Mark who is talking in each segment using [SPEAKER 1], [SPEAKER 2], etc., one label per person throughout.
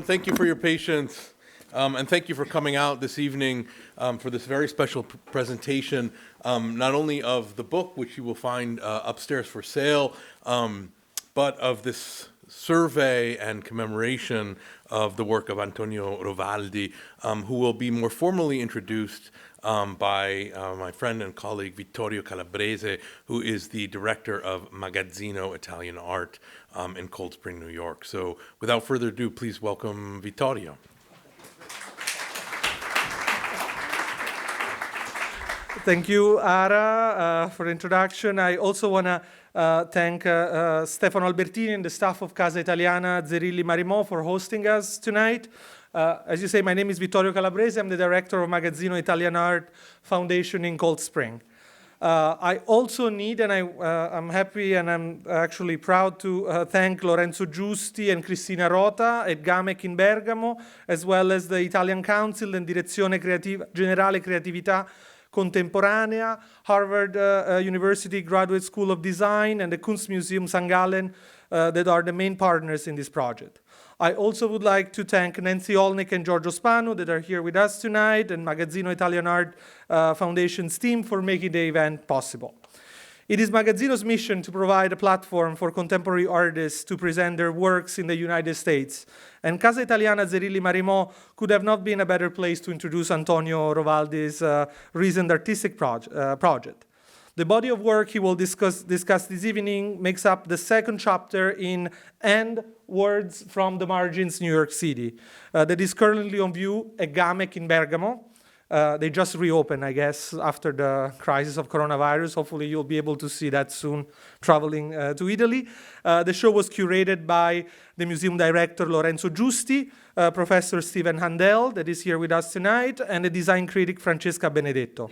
[SPEAKER 1] Thank you for your patience, and thank you for coming out this evening for this very special presentation, not only of the book, which you will find upstairs for sale, but of this survey and commemoration of the work of Antonio Rovaldi, who will be more formally introduced by my friend and colleague Vittorio Calabrese, who is the director of Magazzino Italian Art in Cold Spring, New York. So without further ado, please welcome Vittorio.
[SPEAKER 2] Thank you, Ara, for the introduction. I also want to thank Stefano Albertini and the staff of Casa Italiana, Zerilli-Marimò, for hosting us tonight. As you say, my name is Vittorio Calabrese. I'm the director of Magazzino Italian Art Foundation in Cold Spring. I also need, and I'm happy and I'm actually proud to thank Lorenzo Giusti and Cristina Rota at GAMeC in Bergamo, as well as the Italian Council and Direzione Generale Creatività Contemporanea, Harvard University Graduate School of Design, and the Kunstmuseum St. Gallen that are the main partners in this project. I also would like to thank Nancy Olnick and Giorgio Spanu that are here with us tonight, and Magazzino Italian Art Foundation's team for making the event possible. It is Magazzino's mission to provide a platform for contemporary artists to present their works in the United States, and Casa Italiana Zerilli-Marimò could have not been a better place to introduce Antonio Rovaldi's recent artistic project. The body of work he will discuss this evening makes up the second chapter in And Words from the Margins, New York City, that is currently on view at GAMeC in Bergamo. They just reopened, I guess, after the crisis of coronavirus. Hopefully you'll be able to see that soon traveling to Italy. The show was curated by the museum director Lorenzo Giusti, Professor Stephen Handel, that is here with us tonight, and the design critic Francesca Benedetto.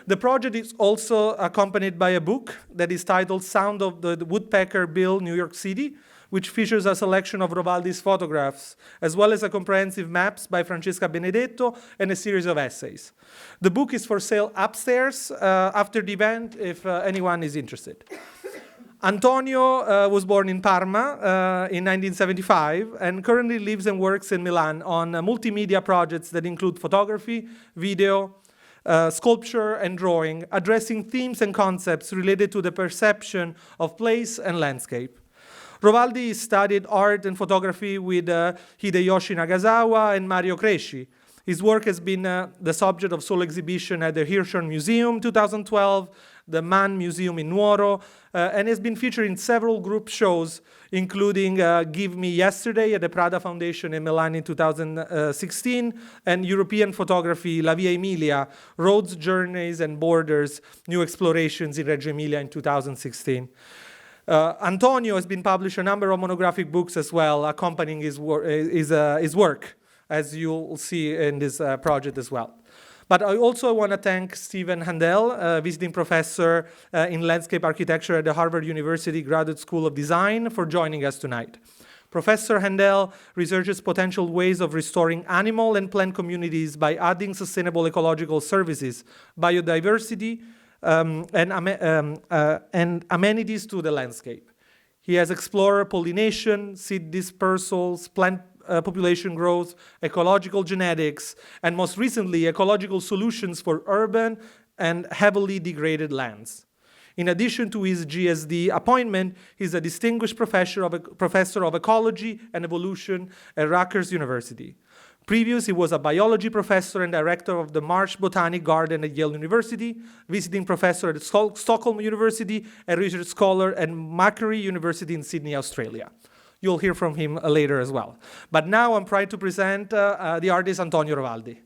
[SPEAKER 2] The project is also accompanied by a book that is titled Sound of the Woodpecker Bill, New York City, which features a selection of Rovaldi's photographs, as well as a comprehensive maps by Francesca Benedetto and a series of essays. The book is for sale upstairs after the event if anyone is interested. Antonio was born in Parma in 1975 and currently lives and works in Milan on multimedia projects that include photography, video, sculpture and drawing, addressing themes and concepts related to the perception of place and landscape. Rovaldi studied art and photography with Hideyoshi Nagasawa and Mario Cresci. His work has been the subject of sole exhibition at the Hirshhorn Museum 2012, the Mann Museum in Nuoro, and has been featured in several group shows, including Give Me Yesterday at the Prada Foundation in Milan in 2016, and European Photography La Via Emilia, Roads, Journeys, and Borders, New Explorations in Reggio Emilia in 2016. Antonio has been published a number of monographic books as well, accompanying his work, as you'll see in this project as well. But I also want to thank Stephen Handel, visiting professor in landscape architecture at the Harvard University Graduate School of Design, for joining us tonight. Professor Handel researches potential ways of restoring animal and plant communities by adding sustainable ecological services, biodiversity, and amenities to the landscape. He has explored pollination, seed dispersals, plant population growth, ecological genetics, and most recently, ecological solutions for urban and heavily degraded lands. In addition to his GSD appointment, he's a distinguished professor of ecology and evolution at Rutgers University. Previously, he was a biology professor and director of the Marsh Botanic Garden at Yale University, visiting professor at Stockholm University, and research scholar at Macquarie University in Sydney, Australia. You'll hear from him later as well. But now I'm proud to present the artist Antonio Rovaldi.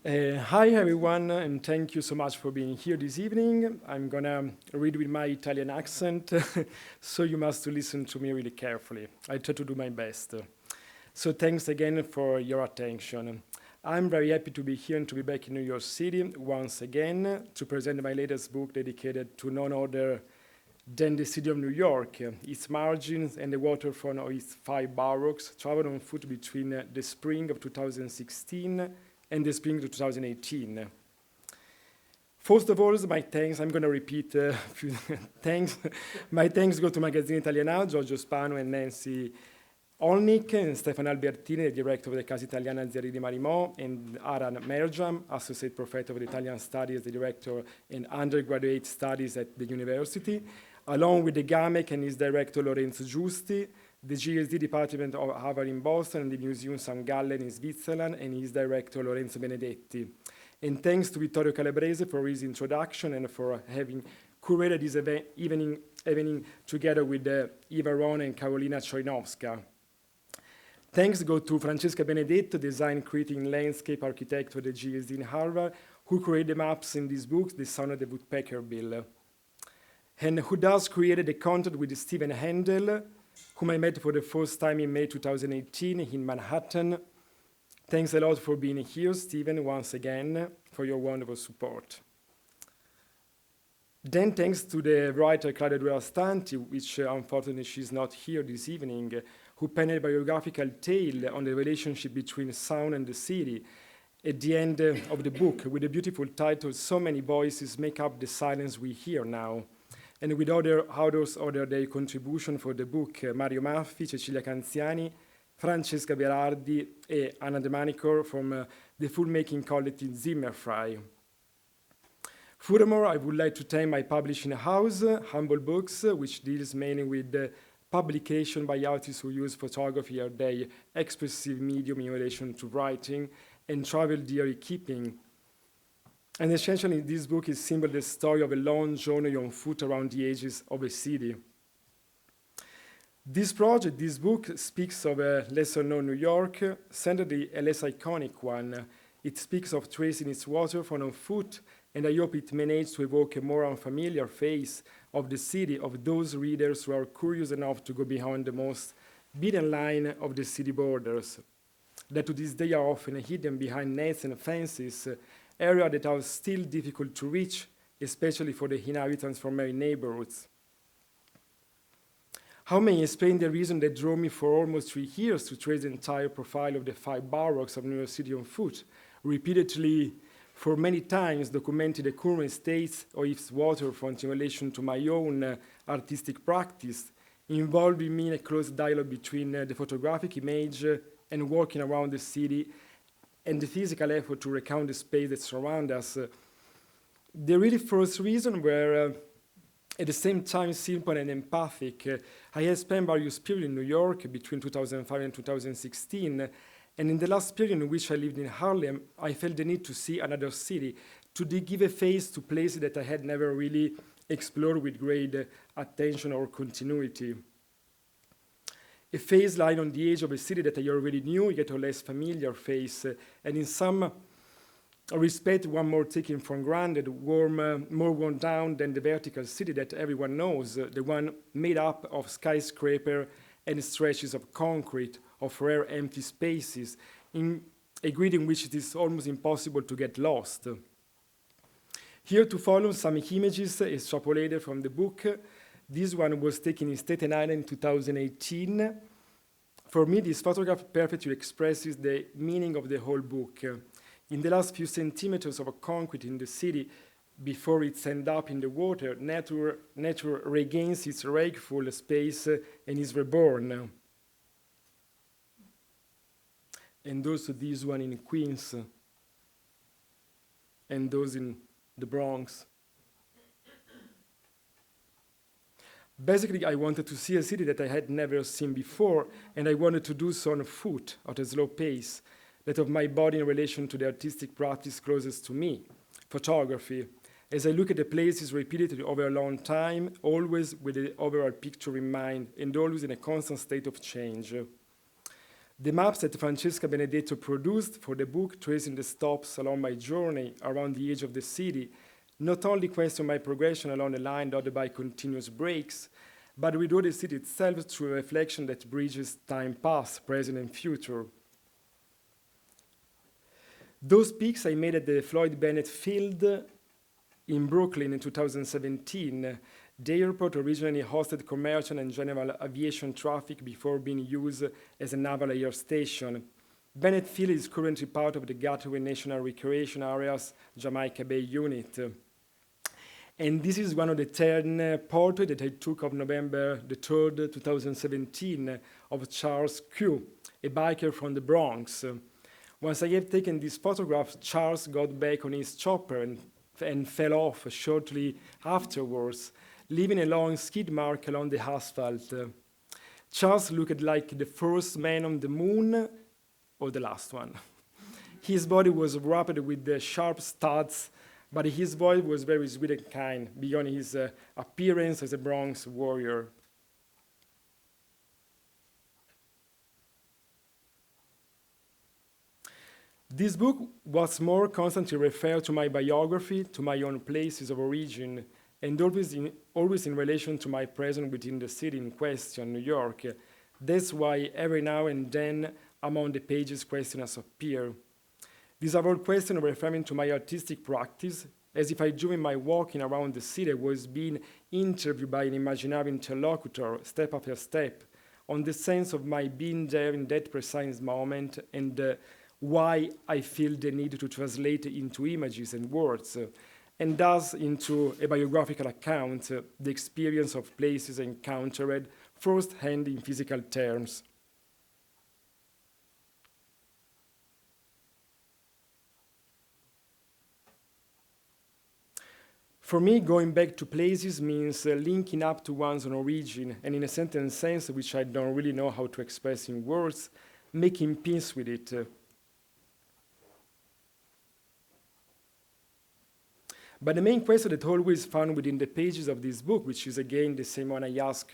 [SPEAKER 3] Hi everyone, and thank you so much for being here this evening. I'm gonna read with my Italian accent, so you must listen to me really carefully. I try to do my best. So thanks again for your attention. I'm very happy to be here and to be back in New York City once again to present my latest book dedicated to none other than the city of New York, its margins and the waterfront of its 5 boroughs, traveled on foot between the spring of 2016 and the spring of 2018. First of all, my thanks, I'm going to repeat a few thanks. My thanks go to Magazzino Italiana, Giorgio Spano and Nancy Olnick, and Stefano Albertini, the director of the Casa Italiana Zerilli-Marimò, and Aran Merjam, associate professor of the Italian Studies, the director in undergraduate studies at the university, along with the GAMeC and his director Lorenzo Giusti, the GSD Department of Harvard in Boston, and the Museum San Gallen in Switzerland, and his director Lorenzo Benedetti. And thanks to Vittorio Calabrese for his introduction and for having curated this evening together with Eva Ron and Karolina Chorinowska. Thanks go to Francesca Benedetto, design critic and landscape architect of the GSD in Harvard, who created the maps in this book, The Sound of the Woodpecker Bill, and who thus created the contact with Stephen Handel, whom I met for the first time in May 2018 in Manhattan. Thanks a lot for being here, Stephen, once again, for your wonderful support. Then thanks to the writer Claudia Durastanti, which unfortunately she's not here this evening, who penned a biographical tale on the relationship between sound and the city at the end of the book, with the beautiful title, So Many Voices Make Up the Silence We Hear Now, and with other authors order their contribution for the book, Mario Maffi, Cecilia Canziani, Francesca Berardi, and Anna De Manicor from the filmmaking collective Zimmerfrei. Furthermore, I would like to thank my publishing house, Humble Books, which deals mainly with publication by artists who use photography as their expressive medium in relation to writing and travel diary keeping. And essentially, this book is simply the story of a long journey on foot around the edges of a city. This project, this book, speaks of a lesser-known New York, certainly a less iconic one. It speaks of tracing its waterfront on foot, and I hope it managed to evoke a more unfamiliar face of the city, of those readers who are curious enough to go beyond the most beaten line of the city borders, that to this day are often hidden behind nets and fences, areas that are still difficult to reach, especially for the inhabitants from many neighborhoods. How may I explain the reason that drove me for almost 3 years to trace the entire profile of the 5 boroughs of New York City on foot, repeatedly for many times documented the current state of its waterfront in relation to my own artistic practice, involving me in a close dialogue between the photographic image and working around the city and the physical effort to recount the space that surrounds us. The really first reason were at the same time simple and empathic. I had spent various periods in New York between 2005 and 2016, and in the last period in which I lived in Harlem, I felt the need to see another city, to give a face to places that I had never really explored with great attention or continuity. A face lying on the edge of a city that I already knew, yet a less familiar face, and in some respect, one more taken for granted, more worn down than the vertical city that everyone knows, the one made up of skyscraper and stretches of concrete, of rare empty spaces, in a grid in which it is almost impossible to get lost. Here to follow some images extrapolated from the book. This one was taken in Staten Island in 2018. For me, this photograph perfectly expresses the meaning of the whole book. In the last few centimeters of concrete in the city, before it ends up in the water, nature regains its rightful space and is reborn. And also this one in Queens, and those in the Bronx. Basically, I wanted to see a city that I had never seen before, and I wanted to do so on foot, at a slow pace, that of my body in relation to the artistic practice closest to me, photography, as I look at the places repeatedly over a long time, always with the overall picture in mind, and always in a constant state of change. The maps that Francesca Benedetto produced for the book, tracing the stops along my journey around the edge of the city, not only question my progression along a line dotted by continuous breaks, but withdraw the city itself through a reflection that bridges time past, present, and future. Those pics I made at the Floyd Bennett Field in Brooklyn in 2017. The airport originally hosted commercial and general aviation traffic before being used as a naval air station. Bennett Field is currently part of the Gateway National Recreation Area's Jamaica Bay unit. And this is one of the 10 portraits that I took of November the 3rd, 2017, of Charles Q, a biker from the Bronx. Once I had taken these photographs, Charles got back on his chopper and fell off shortly afterwards, leaving a long skid mark along the asphalt. Charles looked like the first man on the moon, or the last one. His body was wrapped with the sharp studs, but his voice was very sweet and kind, beyond his appearance as a Bronx warrior. This book was more constantly referred to my biography, to my own places of origin, and always in relation to my presence within the city in question, New York. That's why every now and then among the pages questions appear. These are all questions referring to my artistic practice, as if I, during my walking around the city, was being interviewed by an imaginary interlocutor, step after step, on the sense of my being there in that precise moment and why I feel the need to translate into images and words, and thus into a biographical account, the experience of places encountered firsthand in physical terms. For me, going back to places means linking up to one's own origin, and in a certain sense, which I don't really know how to express in words, making peace with it. But the main question that always found within the pages of this book, which is again the same one I ask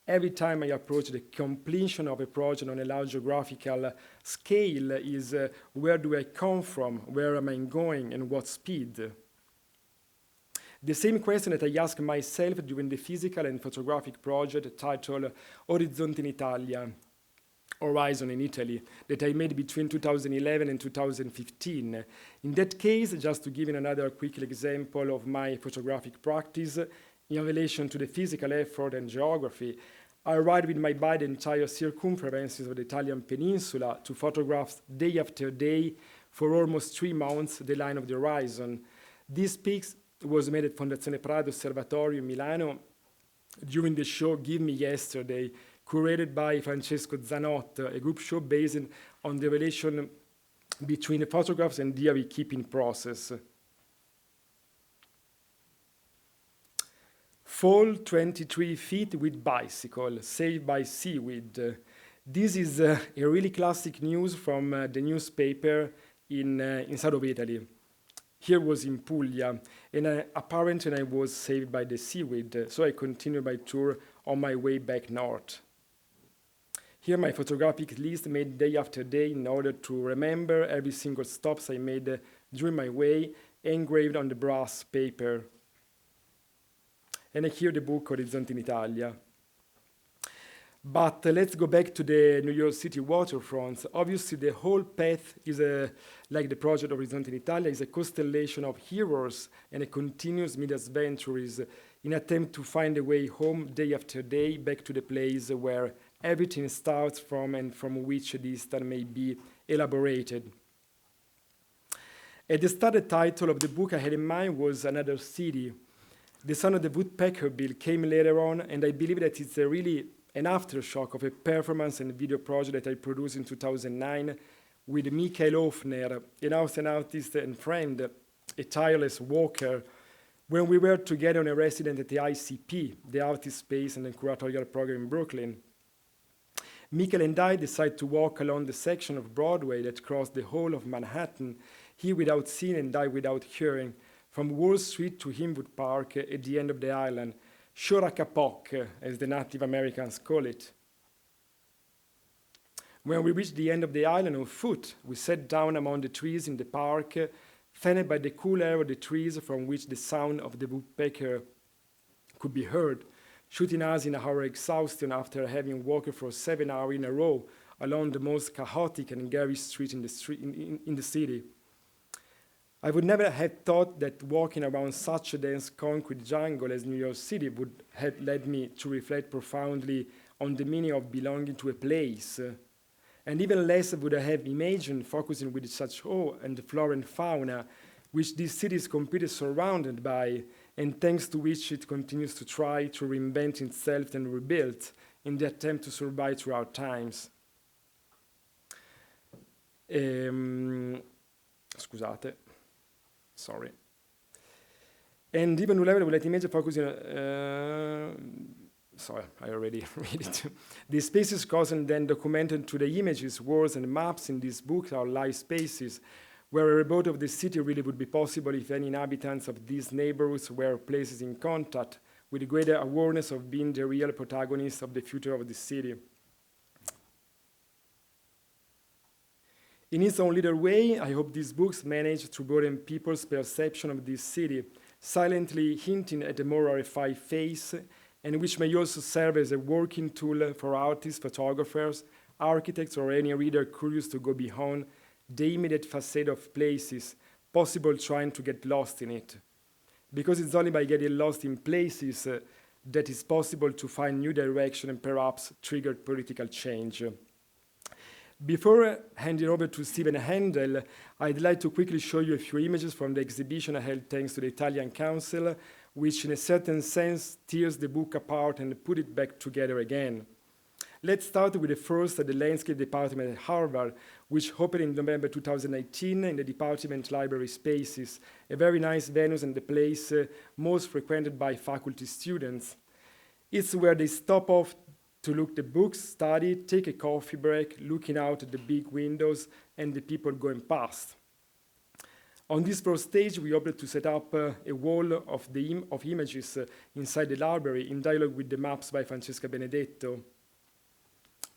[SPEAKER 3] every time I approach the completion of a project on a large geographical scale, is where do I come from, where am I going, and what speed? The same question that I asked myself during the physical and photographic project titled Orizzonte in Italia, Horizon in Italy, that I made between 2011 and 2015. In that case, just to give you another quick example of my photographic practice in relation to the physical effort and geography, I ride with my bike the entire circumferences of the Italian peninsula to photograph day after day for almost 3 months the line of the horizon. These pics was made at Fondazione Prado Osservatorio in Milano during the show Give Me Yesterday, curated by Francesco Zanotto, a group show based on the relation between the photographs and diary keeping process. Fall 23 feet with bicycle, saved by seaweed. This is a really classic news from the newspaper in south of Italy. Here was in Puglia, and apparently I was saved by the seaweed, so I continued my tour on my way back north. Here my photographic list made day after day in order to remember every single stops I made during my way, engraved on the brass paper. And here the book Orizzonte in Italia. But let's go back to the New York City waterfronts. Obviously, the whole path is like the project Orizzonte in Italia, is a constellation of heroes and a continuous mid-adventures in attempt to find a way home day after day back to the place where everything starts from and from which this study may be elaborated. At the start, the title of the book I had in mind was Another City. The sound of the Woodpecker Bill came later on, and I believe that it's really an aftershock of a performance and video project that I produced in 2009 with Michael Hofner, an Austrian artist and friend, a tireless walker, when we were together on a resident at the ICP, the Artist Space and the Curatorial Program in Brooklyn. Michael and I decided to walk along the section of Broadway that crossed the whole of Manhattan, he without seeing and I without hearing, from Wall Street to Inwood Park at the end of the island, Shoracapok, as the Native Americans call it. When we reached the end of the island on foot, we sat down among the trees in the park, fanned by the cool air of the trees from which the sound of the woodpecker could be heard, shooting us in our exhaustion after having walked for 7 hours in a row along the most chaotic and garish street in the city. I would never have thought that walking around such a dense concrete jungle as New York City would have led me to reflect profoundly on the meaning of belonging to a place. And even less would I have imagined focusing with such awe and the flora and fauna which this city is completely surrounded by, and thanks to which it continues to try to reinvent itself and rebuild in the attempt to survive throughout times. Scusate. Sorry. And even level with image focusing sorry, I already read it. The spaces caused and then documented to the images, words, and maps in this book are live spaces, where a rebirth of the city really would be possible if any inhabitants of these neighborhoods were placed in contact with greater awareness of being the real protagonists of the future of the city. In its own little way, I hope these books manage to broaden people's perception of this city, silently hinting at a more rarefied face, and which may also serve as a working tool for artists, photographers, architects, or any reader curious to go beyond the immediate facade of places, possible trying to get lost in it. Because it's only by getting lost in places that it's possible to find new direction and perhaps trigger political change. Before handing over to Stephen Handel, I'd like to quickly show you a few images from the exhibition I held thanks to the Italian Council, which in a certain sense tears the book apart and put it back together again. Let's start with the first at the Landscape Department at Harvard, which opened in November 2018 in the department library spaces, a very nice venue and the place most frequented by faculty students. It's where they stop off to look the books, study, take a coffee break, looking out at the big windows and the people going past. On this first stage, we opted to set up a wall of images inside the library in dialogue with the maps by Francesca Benedetto.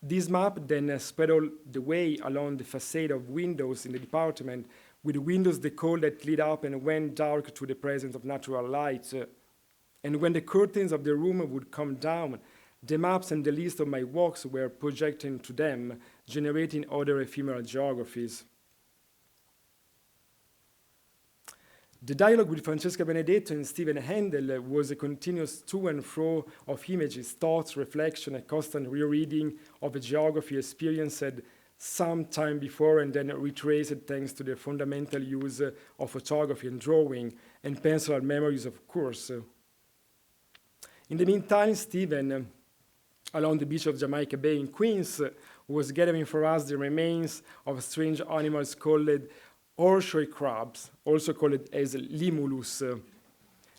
[SPEAKER 3] This map then spread all the way along the facade of windows in the department, with windows decor that lit up and went dark to the presence of natural light. And when the curtains of the room would come down, the maps and the list of my walks were projected into them, generating other ephemeral geographies. The dialogue with Francesca Benedetto and Stephen Handel was a continuous to and fro of images, thoughts, reflection, a constant rereading of a geography experienced some time before and then retraced thanks to the fundamental use of photography and drawing and pencil memories, of course. In the meantime, Stephen, along the beach of Jamaica Bay in Queens, was gathering for us the remains of strange animals called horseshoe crabs, also called as limulus,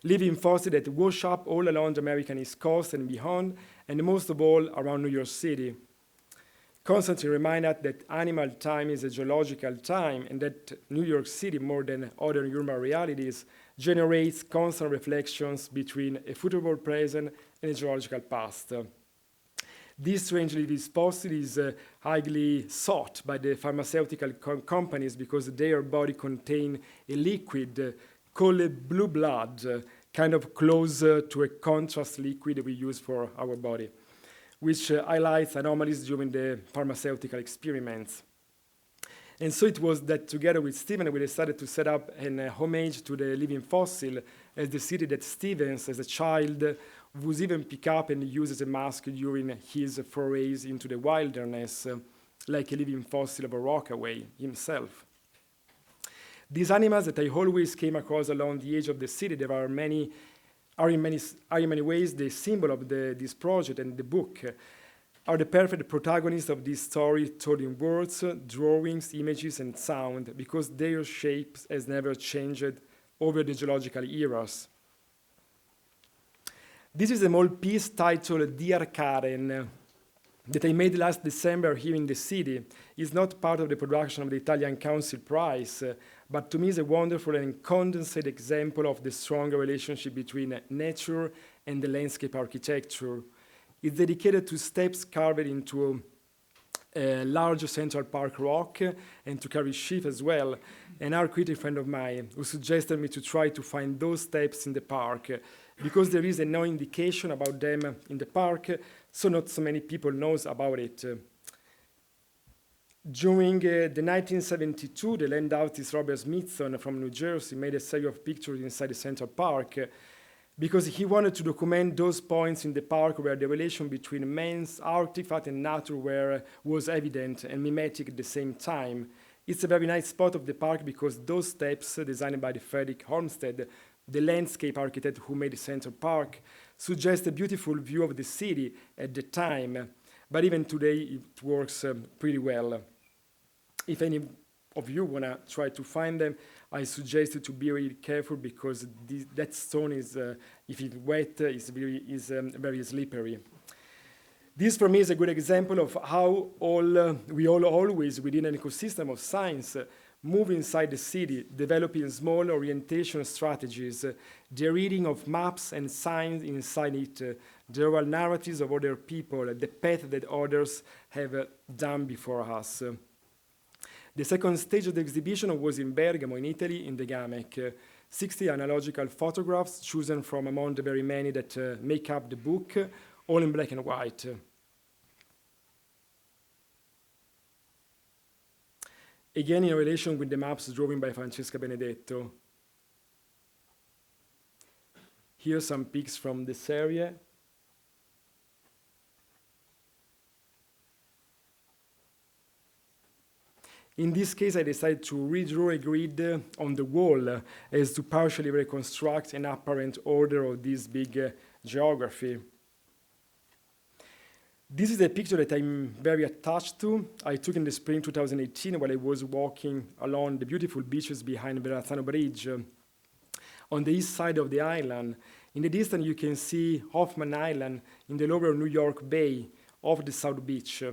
[SPEAKER 3] living fossils that wash up all along the American East Coast and beyond, and most of all around New York City. Constantly remind us that animal time is a geological time and that New York City, more than other human realities, generates constant reflections between a football present and a geological past. This strangely disposed is highly sought by the pharmaceutical companies because their body contain a liquid called blue blood, kind of close to a contrast liquid we use for our body, which highlights anomalies during the pharmaceutical experiments. And so it was that together with Stephen, we decided to set up an homage to the living fossil as the city that Stevens, as a child, was even picked up and used as a mask during his forays into the wilderness, like a living fossil of a rockaway himself. These animals that I always came across along the edge of the city, there are in many ways the symbol of this project and the book, are the perfect protagonists of this story told in words, drawings, images, and sound, because their shapes has never changed over the geological eras. This is a small piece titled Dear Karen that I made last December here in the city. It's not part of the production of the Italian Council Prize, but to me is a wonderful and condensed example of the stronger relationship between nature and the landscape architecture. It's dedicated to steps carved into a large Central Park rock and to Carrie Schiff as well, an art critic friend of mine who suggested me to try to find those steps in the park because there is no indication about them in the park, so not so many people knows about it. During the 1972, the land artist Robert Smithson from New Jersey made a series of pictures inside the Central Park because he wanted to document those points in the park where the relation between man's artifact and nature was evident and mimetic at the same time. It's a very nice spot of the park because those steps, designed by the Frederick Olmsted, the landscape architect who made the Central Park, suggest a beautiful view of the city at the time. But even today, it works pretty well. If any of you want to try to find them, I suggest you to be really careful because that stone is, if it's wet, is very slippery. This, for me, is a good example of how we all always, within an ecosystem of science, move inside the city, developing small orientation strategies, the reading of maps and signs inside it, the oral narratives of other people, the path that others have done before us. The second stage of the exhibition was in Bergamo, in Italy, in the GAMeC. 60 analogical photographs chosen from among the very many that make up the book, all in black and white. Again, in relation with the maps drawn by Francesca Benedetto. Here are some pics from this area. In this case, I decided to redraw a grid on the wall as to partially reconstruct an apparent order of this big geography. This is a picture that I'm very attached to. I took in the spring 2018 while I was walking along the beautiful beaches behind Verrazzano Bridge on the east side of the island. In the distance, you can see Hoffman Island in the lower New York Bay off the South Beach.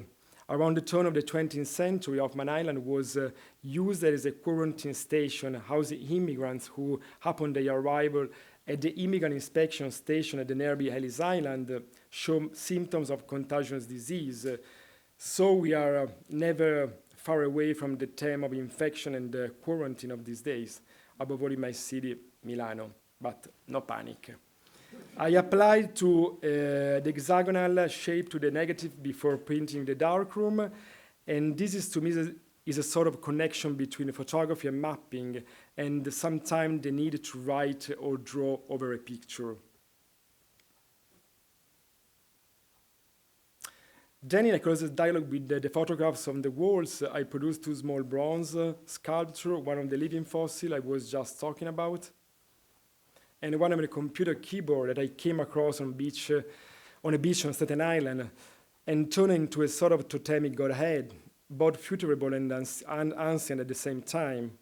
[SPEAKER 3] Around the turn of the 20th century, Hoffman Island was used as a quarantine station, housing immigrants who, upon their arrival at the immigrant inspection station at the nearby Ellis Island, show symptoms of contagious disease. So we are never far away from the term of infection and quarantine of these days, above all in my city, Milano, but no panic. I applied to the hexagonal shape to the negative before printing the darkroom, and this is, to me, is a sort of connection between photography and mapping, and sometimes the need to write or draw over a picture. Then, in a close dialogue with the photographs on the walls, I produced two small bronze sculptures, one of the living fossil I was just talking about, and one on a computer keyboard that I came across on a beach on Staten Island, and turned into a sort of totemic godhead, both futurable and ancient at the same time.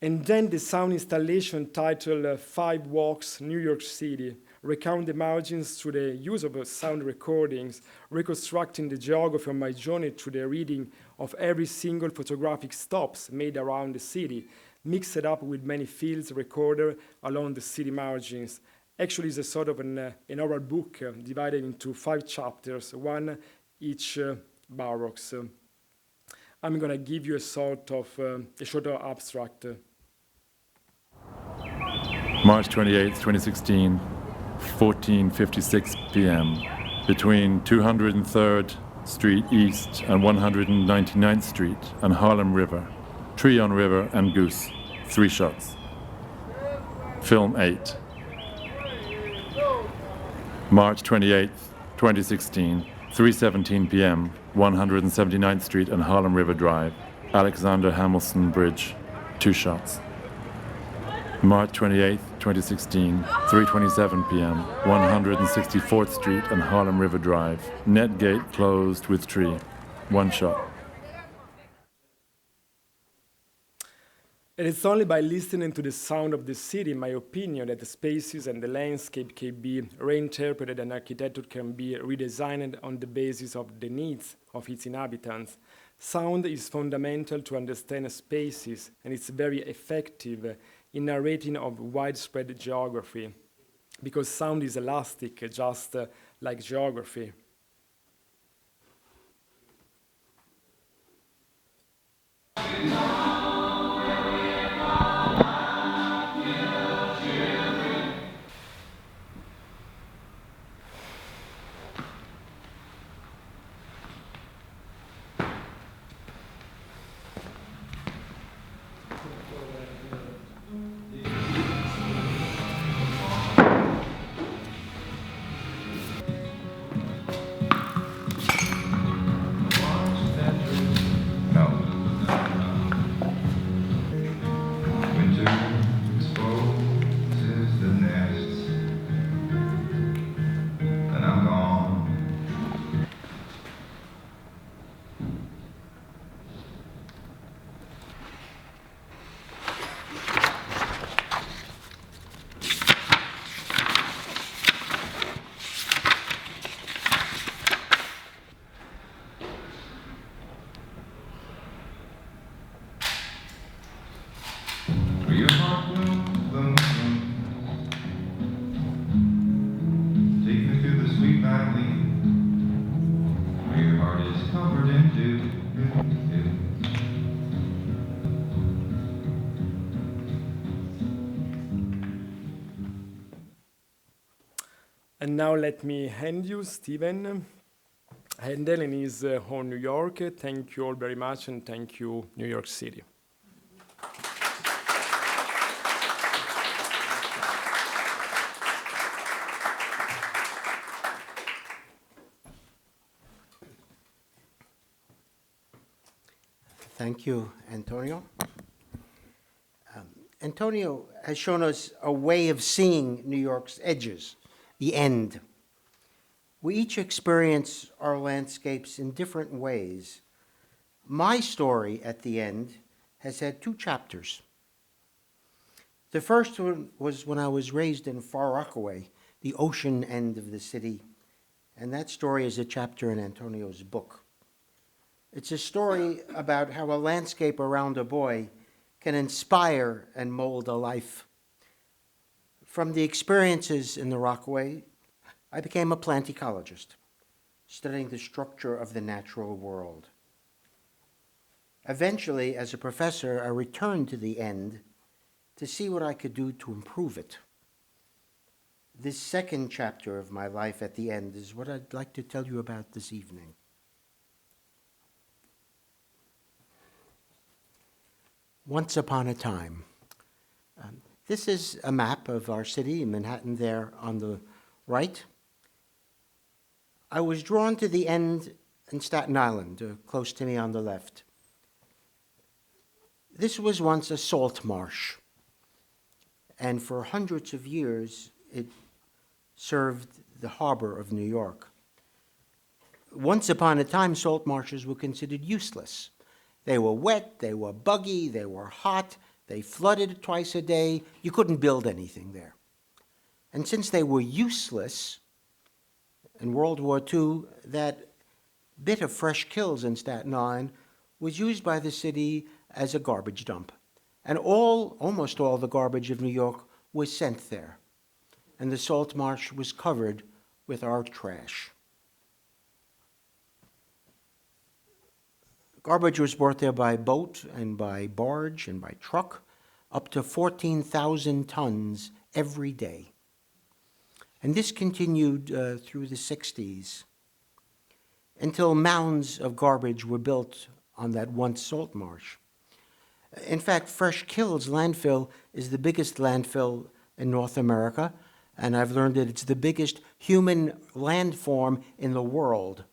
[SPEAKER 3] And then the sound installation titled 5 Walks, New York City, recount the margins through the use of sound recordings, reconstructing the geography of my journey through the reading of every single photographic stops made around the city, mixed up with many fields recorded along the city margins. Actually, it's a sort of an oral book divided into 5 chapters, one each boroughs. I'm going to give you a sort of a shorter abstract.
[SPEAKER 4] March 28, 2016, 14:56 p.m. Between 203rd Street East and 199th Street and Harlem River. Tree on River and Goose, 3 shots. Film 8. March 28, 2016, 3:17 p.m., 179th Street and Harlem River Drive, Alexander Hamilton Bridge, 2 shots. March 28, 2016, 3:27 p.m., 164th Street and Harlem River Drive, net gate closed with tree, 1 shot.
[SPEAKER 3] It is only by listening to the sound of the city, in my opinion, that the spaces and the landscape can be reinterpreted and architecture can be redesigned on the basis of the needs of its inhabitants. Sound is fundamental to understand spaces, and it's very effective in narrating of widespread geography, because sound is elastic, just like geography. And now let me hand you Stephen Handel in his home New York. Thank you all very much, and thank you, New York City.
[SPEAKER 5] Thank you, Antonio. Antonio has shown us a way of seeing New York's edges, the end. We each experience our landscapes in different ways. My story at the end has had two chapters. The first one was when I was raised in Far Rockaway, the ocean end of the city, and that story is a chapter in Antonio's book. It's a story about how a landscape around a boy can inspire and mold a life. From the experiences in the Rockaway, I became a plant ecologist, studying the structure of the natural world. Eventually, as a professor, I returned to the end to see what I could do to improve it. This second chapter of my life at the end is what I'd like to tell you about this evening. Once upon a time. This is a map of our city, Manhattan there on the right. I was drawn to the end in Staten Island, close to me on the left. This was once a salt marsh, and for hundreds of years it served the harbor of New York. Once upon a time, salt marshes were considered useless. They were wet, they were buggy, they were hot, they flooded twice a day. You couldn't build anything there. And since they were useless, in World War II, that bit of Fresh Kills in Staten Island was used by the city as a garbage dump. And almost all the garbage of New York was sent there. And the salt marsh was covered with our trash. Garbage was brought there by boat and by barge and by truck, up to 14,000 tons every day. And this continued through the 60s until mounds of garbage were built on that once salt marsh. In fact, Fresh Kills landfill is the biggest landfill in North America, and I've learned that it's the biggest human landform in the world.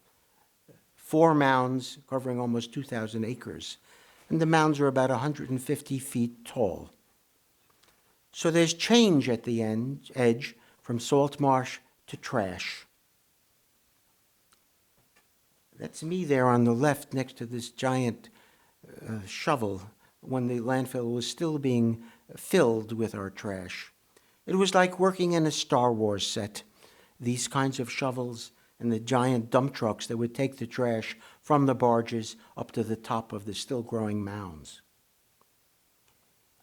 [SPEAKER 5] 4 mounds covering almost 2,000 acres. And the mounds are about 150 feet tall. So there's change at the edge from salt marsh to trash. That's me there on the left next to this giant shovel when the landfill was still being filled with our trash. It was like working in a Star Wars set. These kinds of shovels and the giant dump trucks that would take the trash from the barges up to the top of the still growing mounds.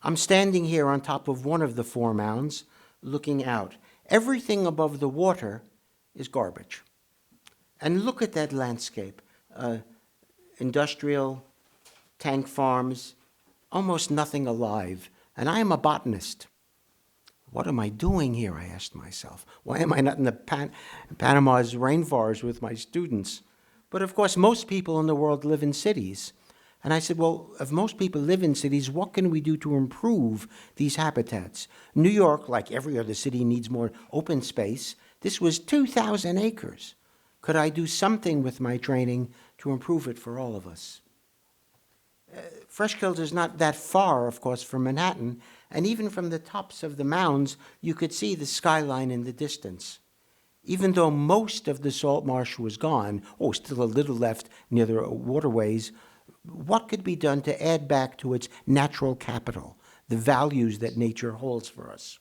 [SPEAKER 5] I'm standing here on top of one of the 4 mounds, looking out. Everything above the water is garbage. And look at that landscape. Industrial, tank farms, almost nothing alive. And I am a botanist. What am I doing here, I asked myself. Why am I not in the Panama's rainforest with my students? But of course, most people in the world live in cities. And I said, well, if most people live in cities, what can we do to improve these habitats? New York, like every other city, needs more open space. This was 2,000 acres. Could I do something with my training to improve it for all of us? Fresh Kills is not that far, of course, from Manhattan, and even from the tops of the mounds, you could see the skyline in the distance. Even though most of the salt marsh was gone, still a little left near the waterways, what could be done to add back to its natural capital, the values that nature holds for us?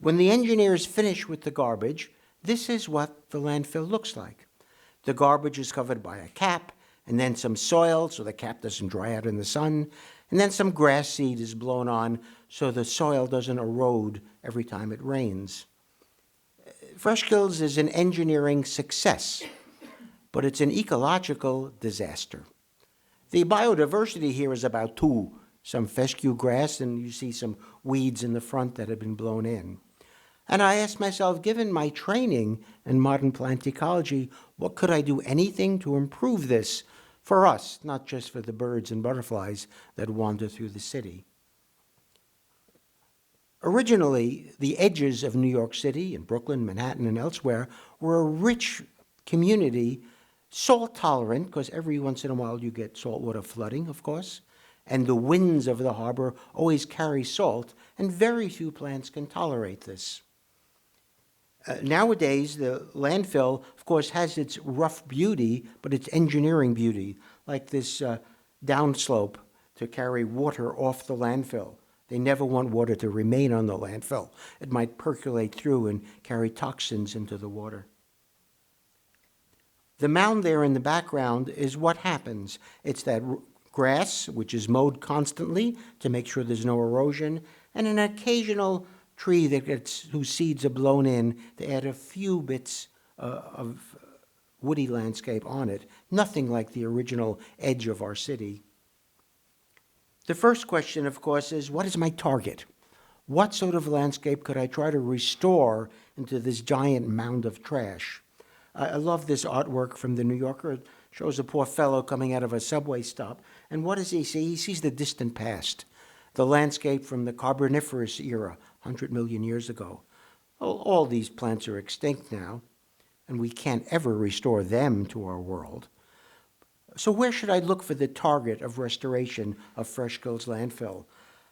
[SPEAKER 5] When the engineers finish with the garbage, this is what the landfill looks like. The garbage is covered by a cap, and then some soil so the cap doesn't dry out in the sun, and then some grass seed is blown on so the soil doesn't erode every time it rains. Fresh Kills is an engineering success, but it's an ecological disaster. The biodiversity here is about 2, some fescue grass, and you see some weeds in the front that have been blown in. And I asked myself, given my training in modern plant ecology, what could I do anything to improve this for us, not just for the birds and butterflies that wander through the city? Originally, the edges of New York City and Brooklyn, Manhattan, and elsewhere were a rich community, salt tolerant, because every once in a while you get saltwater flooding, of course, and the winds of the harbor always carry salt, and very few plants can tolerate this. Nowadays, the landfill, of course, has its rough beauty, but its engineering beauty, like this downslope to carry water off the landfill. They never want water to remain on the landfill. It might percolate through and carry toxins into the water. The mound there in the background is what happens. It's that grass, which is mowed constantly to make sure there's no erosion, and an occasional tree whose seeds are blown in to add a few bits of woody landscape on it. Nothing like the original edge of our city. The first question, of course, is what is my target? What sort of landscape could I try to restore into this giant mound of trash? I love this artwork from the New Yorker. It shows a poor fellow coming out of a subway stop. And what does he see? He sees the distant past, the landscape from the Carboniferous era, 100 million years ago. All these plants are extinct now, and we can't ever restore them to our world. So where should I look for the target of restoration of Freshkills landfill?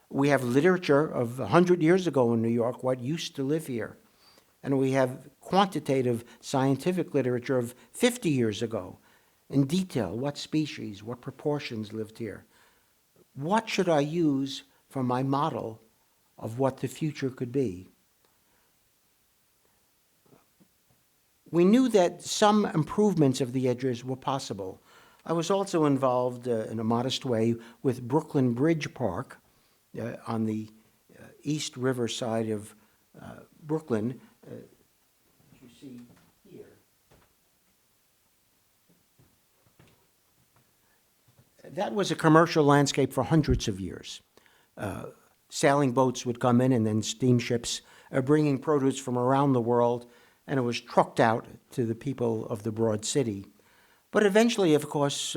[SPEAKER 5] We have literature of 100 years ago in New York, what used to live here. And we have quantitative scientific literature of 50 years ago, in detail, what species, what proportions lived here. What should I use for my model of what the future could be? We knew that some improvements of the edges were possible. I was also involved in a modest way with Brooklyn Bridge Park on the East River side of Brooklyn, you see here. That was a commercial landscape for hundreds of years. Sailing boats would come in and then steamships bringing produce from around the world, and it was trucked out to the people of the broad city. But eventually, of course,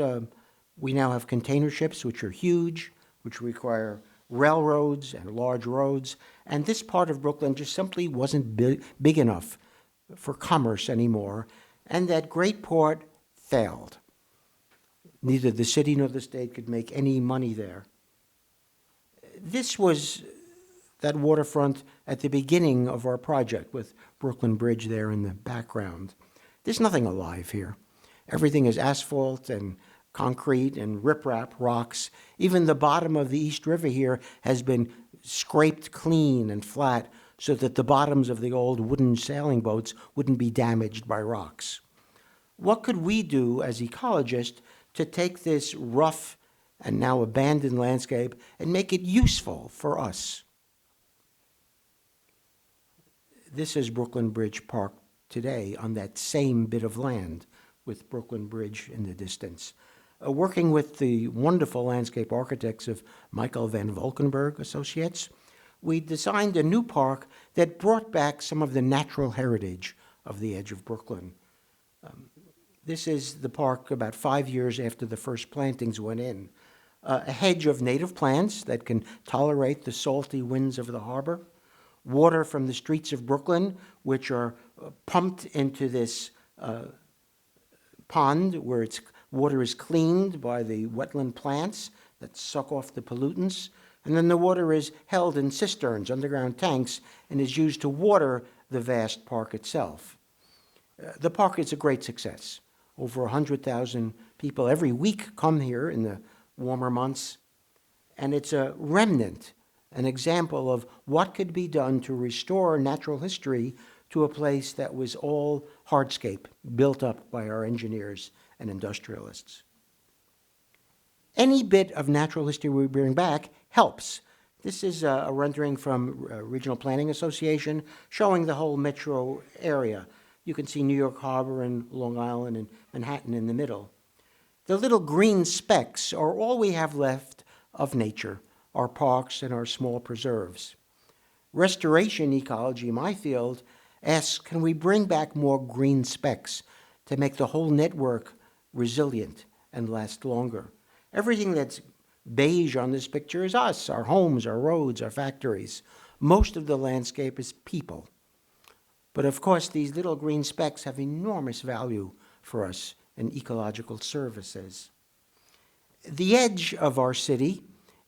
[SPEAKER 5] we now have container ships, which are huge, which require railroads and large roads, and this part of Brooklyn just simply wasn't big enough for commerce anymore, and that great port failed. Neither the city nor the state could make any money there. This was that waterfront at the beginning of our project with Brooklyn Bridge there in the background. There's nothing alive here. Everything is asphalt and concrete and riprap rocks. Even the bottom of the East River here has been scraped clean and flat so that the bottoms of the old wooden sailing boats wouldn't be damaged by rocks. What could we do as ecologists to take this rough and now abandoned landscape and make it useful for us? This is Brooklyn Bridge Park today on that same bit of land with Brooklyn Bridge in the distance. Working with the wonderful landscape architects of Michael van Valkenburg Associates, we designed a new park that brought back some of the natural heritage of the edge of Brooklyn. This is the park about 5 years after the first plantings went in. A hedge of native plants that can tolerate the salty winds of the harbor, water from the streets of Brooklyn, which are pumped into this pond where its water is cleaned by the wetland plants that suck off the pollutants, and then the water is held in cisterns, underground tanks, and is used to water the vast park itself. The park is a great success. Over 100,000 people every week come here in the warmer months, and it's a remnant, an example of what could be done to restore natural history to a place that was all hardscape built up by our engineers and industrialists. Any bit of natural history we bring back helps. This is a rendering from Regional Planning Association showing the whole metro area. You can see New York Harbor and Long Island and Manhattan in the middle. The little green specks are all we have left of nature, our parks and our small preserves. Restoration ecology, my field, asks, can we bring back more green specks to make the whole network resilient and last longer? Everything that's beige on this picture is us, our homes, our roads, our factories. Most of the landscape is people. But of course, these little green specks have enormous value for us in ecological services. The edge of our city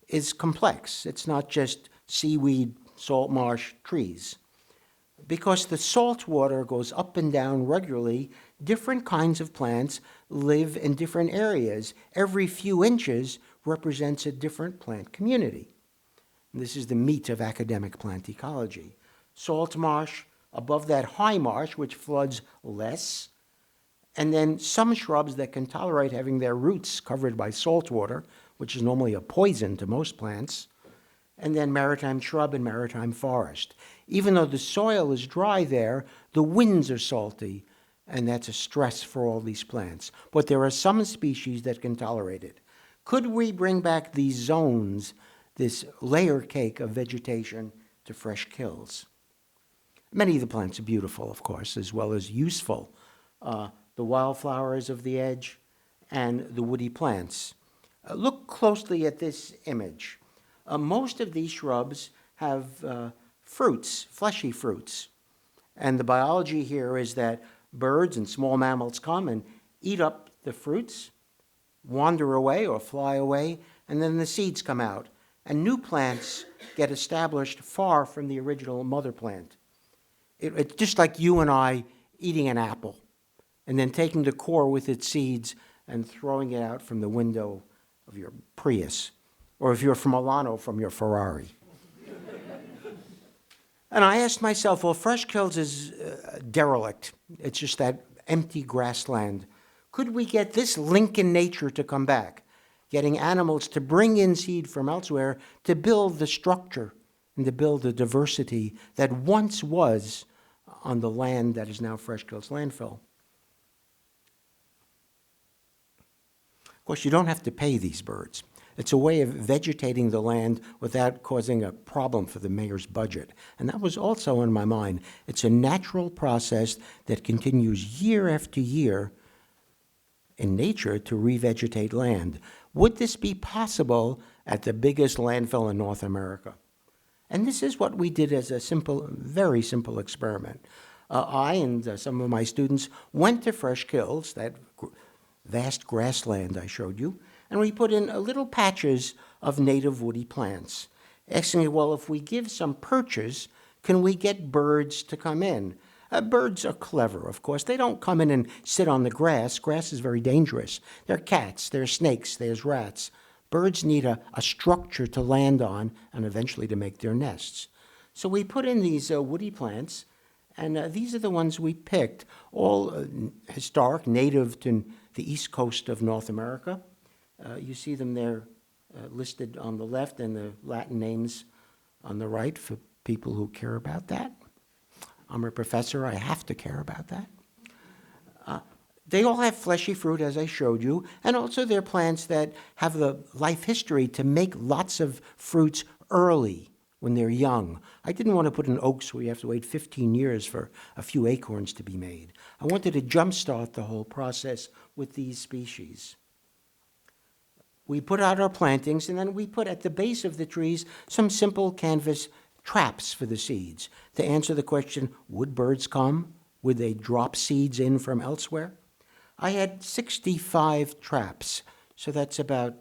[SPEAKER 5] is complex. It's not just seaweed, salt marsh, trees. Because the salt water goes up and down regularly, different kinds of plants live in different areas. Every few inches represents a different plant community. And this is the meat of academic plant ecology. Salt marsh, above that high marsh, which floods less, and then some shrubs that can tolerate having their roots covered by salt water, which is normally a poison to most plants, and then maritime shrub and maritime forest. Even though the soil is dry there, the winds are salty, and that's a stress for all these plants. But there are some species that can tolerate it. Could we bring back these zones, this layer cake of vegetation, to fresh kills? Many of the plants are beautiful, of course, as well as useful. The wildflowers of the edge and the woody plants. Look closely at this image. Most of these shrubs have fruits, fleshy fruits. And the biology here is that birds and small mammals come and eat up the fruits, wander away or fly away, and then the seeds come out. And new plants get established far from the original mother plant. It's just like you and I eating an apple and then taking the core with its seeds and throwing it out from the window of your Prius, or if you're from Milano, from your Ferrari. And I asked myself, well, Fresh Kills is derelict. It's just that empty grassland. Could we get this link in nature to come back, getting animals to bring in seed from elsewhere to build the structure and to build the diversity that once was on the land that is now Fresh Kills landfill? Of course, you don't have to pay these birds. It's a way of vegetating the land without causing a problem for the mayor's budget. And that was also in my mind. It's a natural process that continues year after year in nature to revegetate land. Would this be possible at the biggest landfill in North America? And this is what we did as a simple, very simple experiment. I and some of my students went to Fresh Kills, that vast grassland I showed you, and we put in little patches of native woody plants, asking, well, if we give some perches, can we get birds to come in? Birds are clever, of course. They don't come in and sit on the grass. Grass is very dangerous. There are cats, there are snakes, there's rats. Birds need a structure to land on and eventually to make their nests. So we put in these woody plants, and these are the ones we picked, all historic, native to the east coast of North America. You see them there listed on the left and the Latin names on the right for people who care about that. I'm a professor, I have to care about that. They all have fleshy fruit, as I showed you, and also they're plants that have the life history to make lots of fruits early when they're young. I didn't want to put in oaks where you have to wait 15 years for a few acorns to be made. I wanted to jumpstart the whole process with these species. We put out our plantings, and then we put at the base of the trees some simple canvas traps for the seeds to answer the question, would birds come? Would they drop seeds in from elsewhere? I had 65 traps, so that's about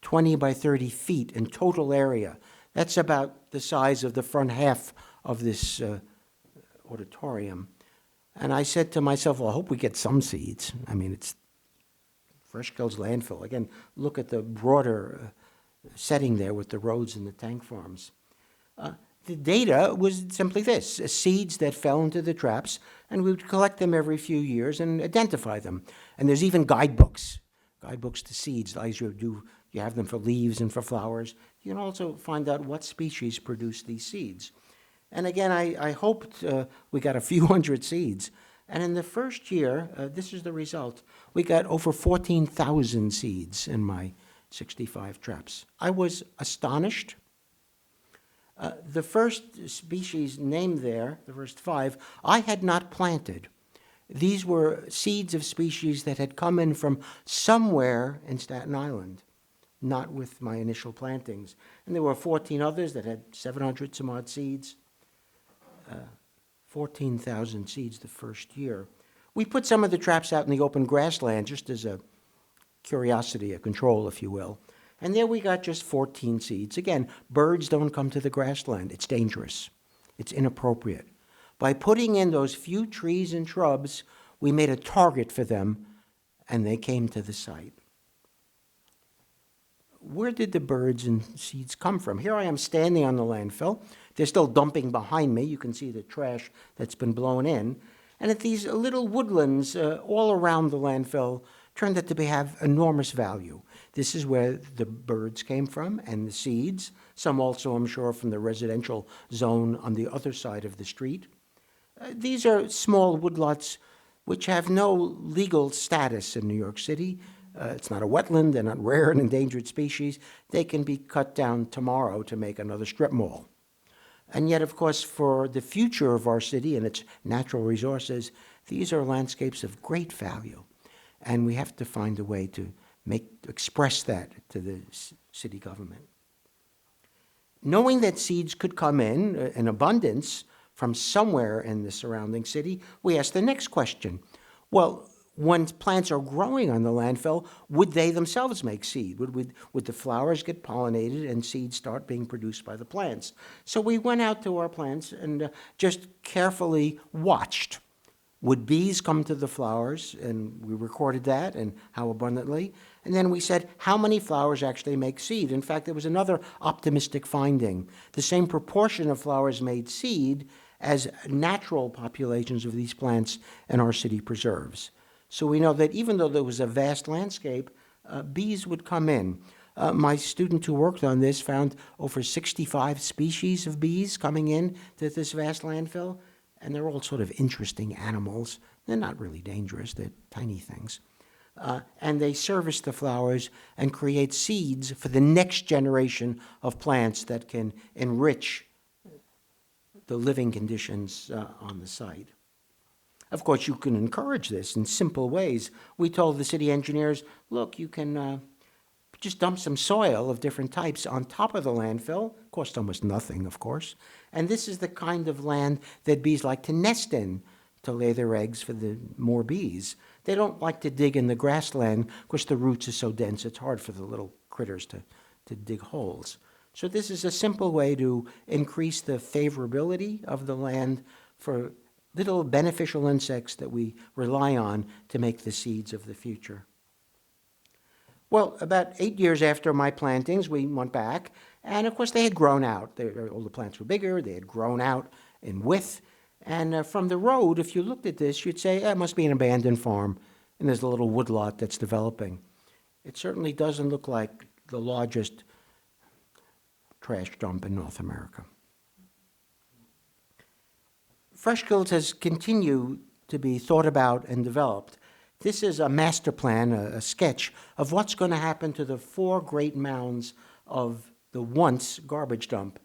[SPEAKER 5] 20 by 30 feet in total area. That's about the size of the front half of this auditorium. And I said to myself, well, I hope we get some seeds. I mean, it's Fresh Kills landfill. Again, look at the broader setting there with the roads and the tank farms. The data was simply this, seeds that fell into the traps, and we would collect them every few years and identify them. And there's even guidebooks to seeds, as you do. You have them for leaves and for flowers. You can also find out what species produce these seeds. And again, I hoped we got a few hundred seeds. And in the first year, this is the result. We got over 14,000 seeds in my 65 traps. I was astonished. The first species named there, the first 5, I had not planted. These were seeds of species that had come in from somewhere in Staten Island, not with my initial plantings. And there were 14 others that had 700 some odd seeds, 14,000 seeds the first year. We put some of the traps out in the open grassland just as a curiosity, a control, if you will. And there we got just 14 seeds. Again, birds don't come to the grassland. It's dangerous. It's inappropriate. By putting in those few trees and shrubs, we made a target for them, and they came to the site. Where did the birds and seeds come from? Here I am standing on the landfill. They're still dumping behind me. You can see the trash that's been blown in. And at these little woodlands all around the landfill turned out to have enormous value. This is where the birds came from and the seeds, some also, I'm sure, from the residential zone on the other side of the street. These are small woodlots which have no legal status in New York City. It's not a wetland, they're not rare and endangered species. They can be cut down tomorrow to make another strip mall. And yet, of course, for the future of our city and its natural resources, these are landscapes of great value. And we have to find a way to express that to the city government. Knowing that seeds could come in abundance from somewhere in the surrounding city, we asked the next question. Well, when plants are growing on the landfill, would they themselves make seed? Would the flowers get pollinated and seeds start being produced by the plants? So we went out to our plants and just carefully watched. Would bees come to the flowers? And we recorded that and how abundantly. And then we said, how many flowers actually make seed? In fact, there was another optimistic finding. The same proportion of flowers made seed as natural populations of these plants in our city preserves. So we know that even though there was a vast landscape, bees would come in. My student who worked on this found over 65 species of bees coming in to this vast landfill, and they're all sort of interesting animals. They're not really dangerous, they're tiny things. And they service the flowers and create seeds for the next generation of plants that can enrich the living conditions on the site. Of course, you can encourage this in simple ways. We told the city engineers, look, you can just dump some soil of different types on top of the landfill. Cost almost nothing, of course. And this is the kind of land that bees like to nest in to lay their eggs for the more bees. They don't like to dig in the grassland because the roots are so dense, it's hard for the little critters to dig holes. So this is a simple way to increase the favorability of the land for little beneficial insects that we rely on to make the seeds of the future. Well, about 8 years after my plantings, we went back, and of course they had grown out. All the plants were bigger, they had grown out in width, and from the road, if you looked at this, you'd say, it must be an abandoned farm, and there's a little woodlot that's developing. It certainly doesn't look like the largest trash dump in North America. Freshfields has continued to be thought about and developed. This is a master plan, a sketch of what's going to happen to the 4 great mounds of the once garbage dump.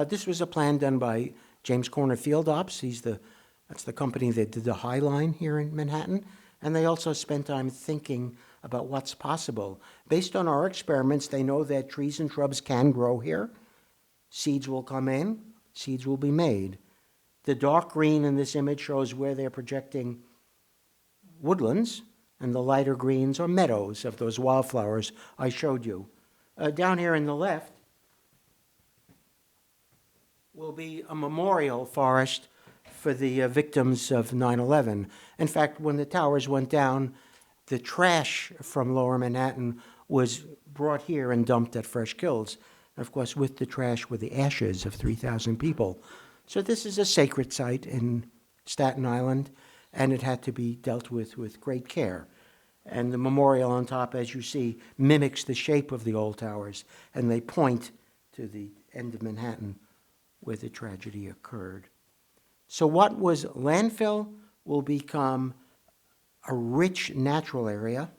[SPEAKER 5] This was a plan done by James Corner Field Ops. That's the company that did the High Line here in Manhattan. And they also spent time thinking about what's possible. Based on our experiments, they know that trees and shrubs can grow here. Seeds will come in, seeds will be made. The dark green in this image shows where they're projecting woodlands, and the lighter greens are meadows of those wildflowers I showed you. Down here in the left will be a memorial forest for the victims of 9/11. In fact, when the towers went down, the trash from Lower Manhattan was brought here and dumped at Fresh Kills. Of course, with the trash were the ashes of 3,000 people. So this is a sacred site in Staten Island, and it had to be dealt with great care. And the memorial on top, as you see, mimics the shape of the old towers, and they point to the end of Manhattan where the tragedy occurred. So what was landfill will become a rich natural area,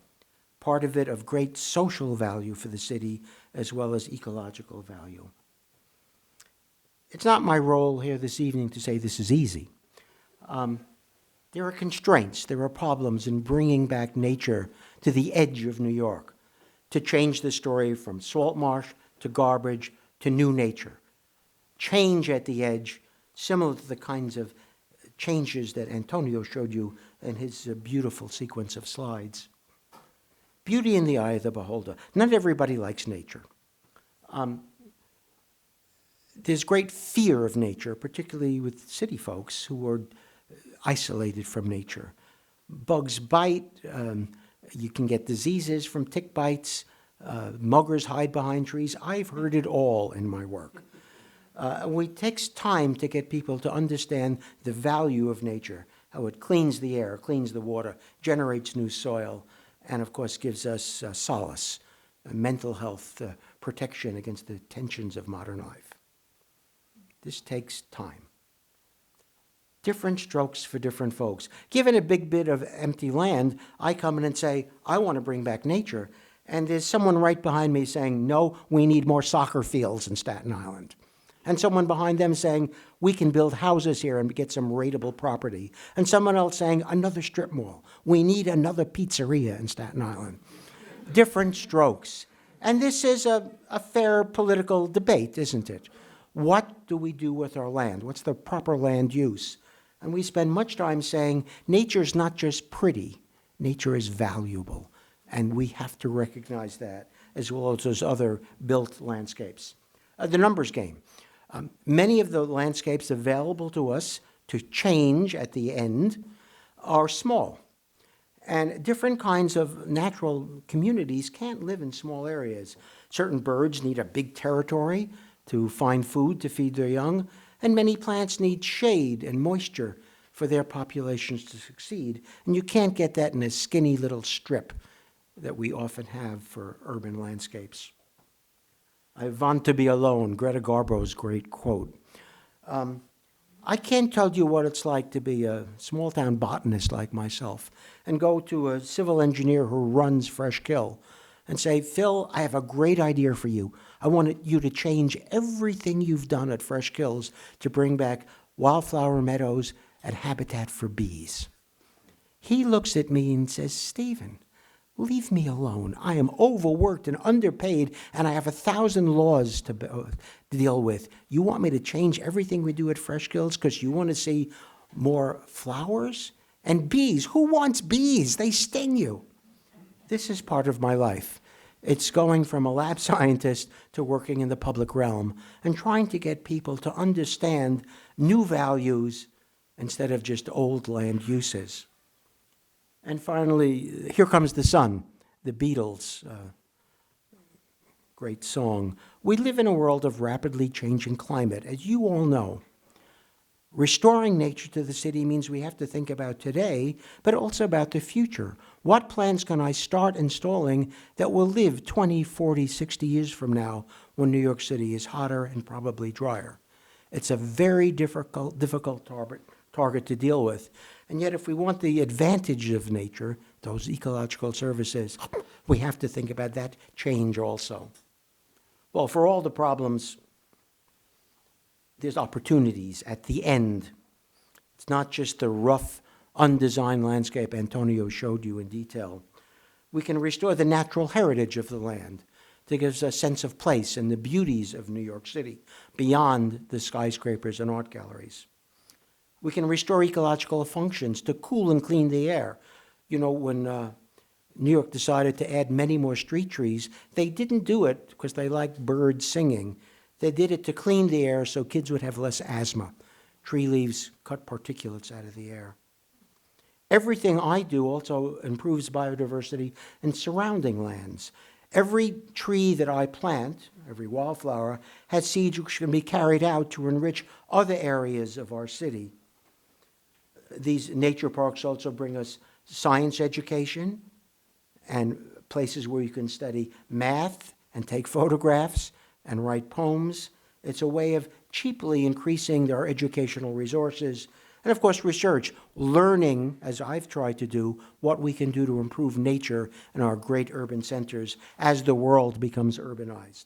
[SPEAKER 5] part of it of great social value for the city, as well as ecological value. It's not my role here this evening to say this is easy. There are constraints, there are problems in bringing back nature to the edge of New York, to change the story from salt marsh to garbage to new nature. Change at the edge, similar to the kinds of changes that Antonio showed you in his beautiful sequence of slides. Beauty in the eye of the beholder. Not everybody likes nature. There's great fear of nature, particularly with city folks who are isolated from nature. Bugs bite, you can get diseases from tick bites, muggers hide behind trees. I've heard it all in my work. It takes time to get people to understand the value of nature, how it cleans the air, cleans the water, generates new soil, and of course gives us solace, mental health, protection against the tensions of modern life. This takes time. Different strokes for different folks. Given a big bit of empty land, I come in and say, I want to bring back nature. And there's someone right behind me saying, no, we need more soccer fields in Staten Island. And someone behind them saying, we can build houses here and get some rateable property. And someone else saying, another strip mall. We need another pizzeria in Staten Island. Different strokes. And this is a fair political debate, isn't it? What do we do with our land? What's the proper land use? And we spend much time saying, nature's not just pretty, nature is valuable. And we have to recognize that, as well as those other built landscapes. The numbers game. Many of the landscapes available to us to change at the end are small. And different kinds of natural communities can't live in small areas. Certain birds need a big territory to find food to feed their young, and many plants need shade and moisture for their populations to succeed. And you can't get that in a skinny little strip that we often have for urban landscapes. I want to be alone, Greta Garbo's great quote. I can't tell you what it's like to be a small-town botanist like myself and go to a civil engineer who runs Fresh Kill and say, Phil, I have a great idea for you. I want you to change everything you've done at Fresh Kills to bring back wildflower meadows and habitat for bees. He looks at me and says, Stephen, leave me alone. I am overworked and underpaid, and I have 1,000 laws to deal with. You want me to change everything we do at Fresh Kills because you want to see more flowers? And bees. Who wants bees? They sting you. This is part of my life. It's going from a lab scientist to working in the public realm and trying to get people to understand new values instead of just old land uses. And finally, Here Comes the Sun, the Beatles' great song. We live in a world of rapidly changing climate, as you all know. Restoring nature to the city means we have to think about today, but also about the future. What plans can I start installing that will live 20, 40, 60 years from now when New York City is hotter and probably drier? It's a very difficult target to deal with. And yet, if we want the advantage of nature, those ecological services, we have to think about that change also. Well, for all the problems, there's opportunities at the end. It's not just the rough, undesigned landscape Antonio showed you in detail. We can restore the natural heritage of the land to give us a sense of place and the beauties of New York City beyond the skyscrapers and art galleries. We can restore ecological functions to cool and clean the air. You know, when New York decided to add many more street trees, they didn't do it because they liked birds singing. They did it to clean the air so kids would have less asthma. Tree leaves cut particulates out of the air. Everything I do also improves biodiversity in surrounding lands. Every tree that I plant, every wildflower, has seeds which can be carried out to enrich other areas of our city. These nature parks also bring us science education and places where you can study math and take photographs and write poems. It's a way of cheaply increasing our educational resources. And of course, research, learning, as I've tried to do, what we can do to improve nature in our great urban centers as the world becomes urbanized.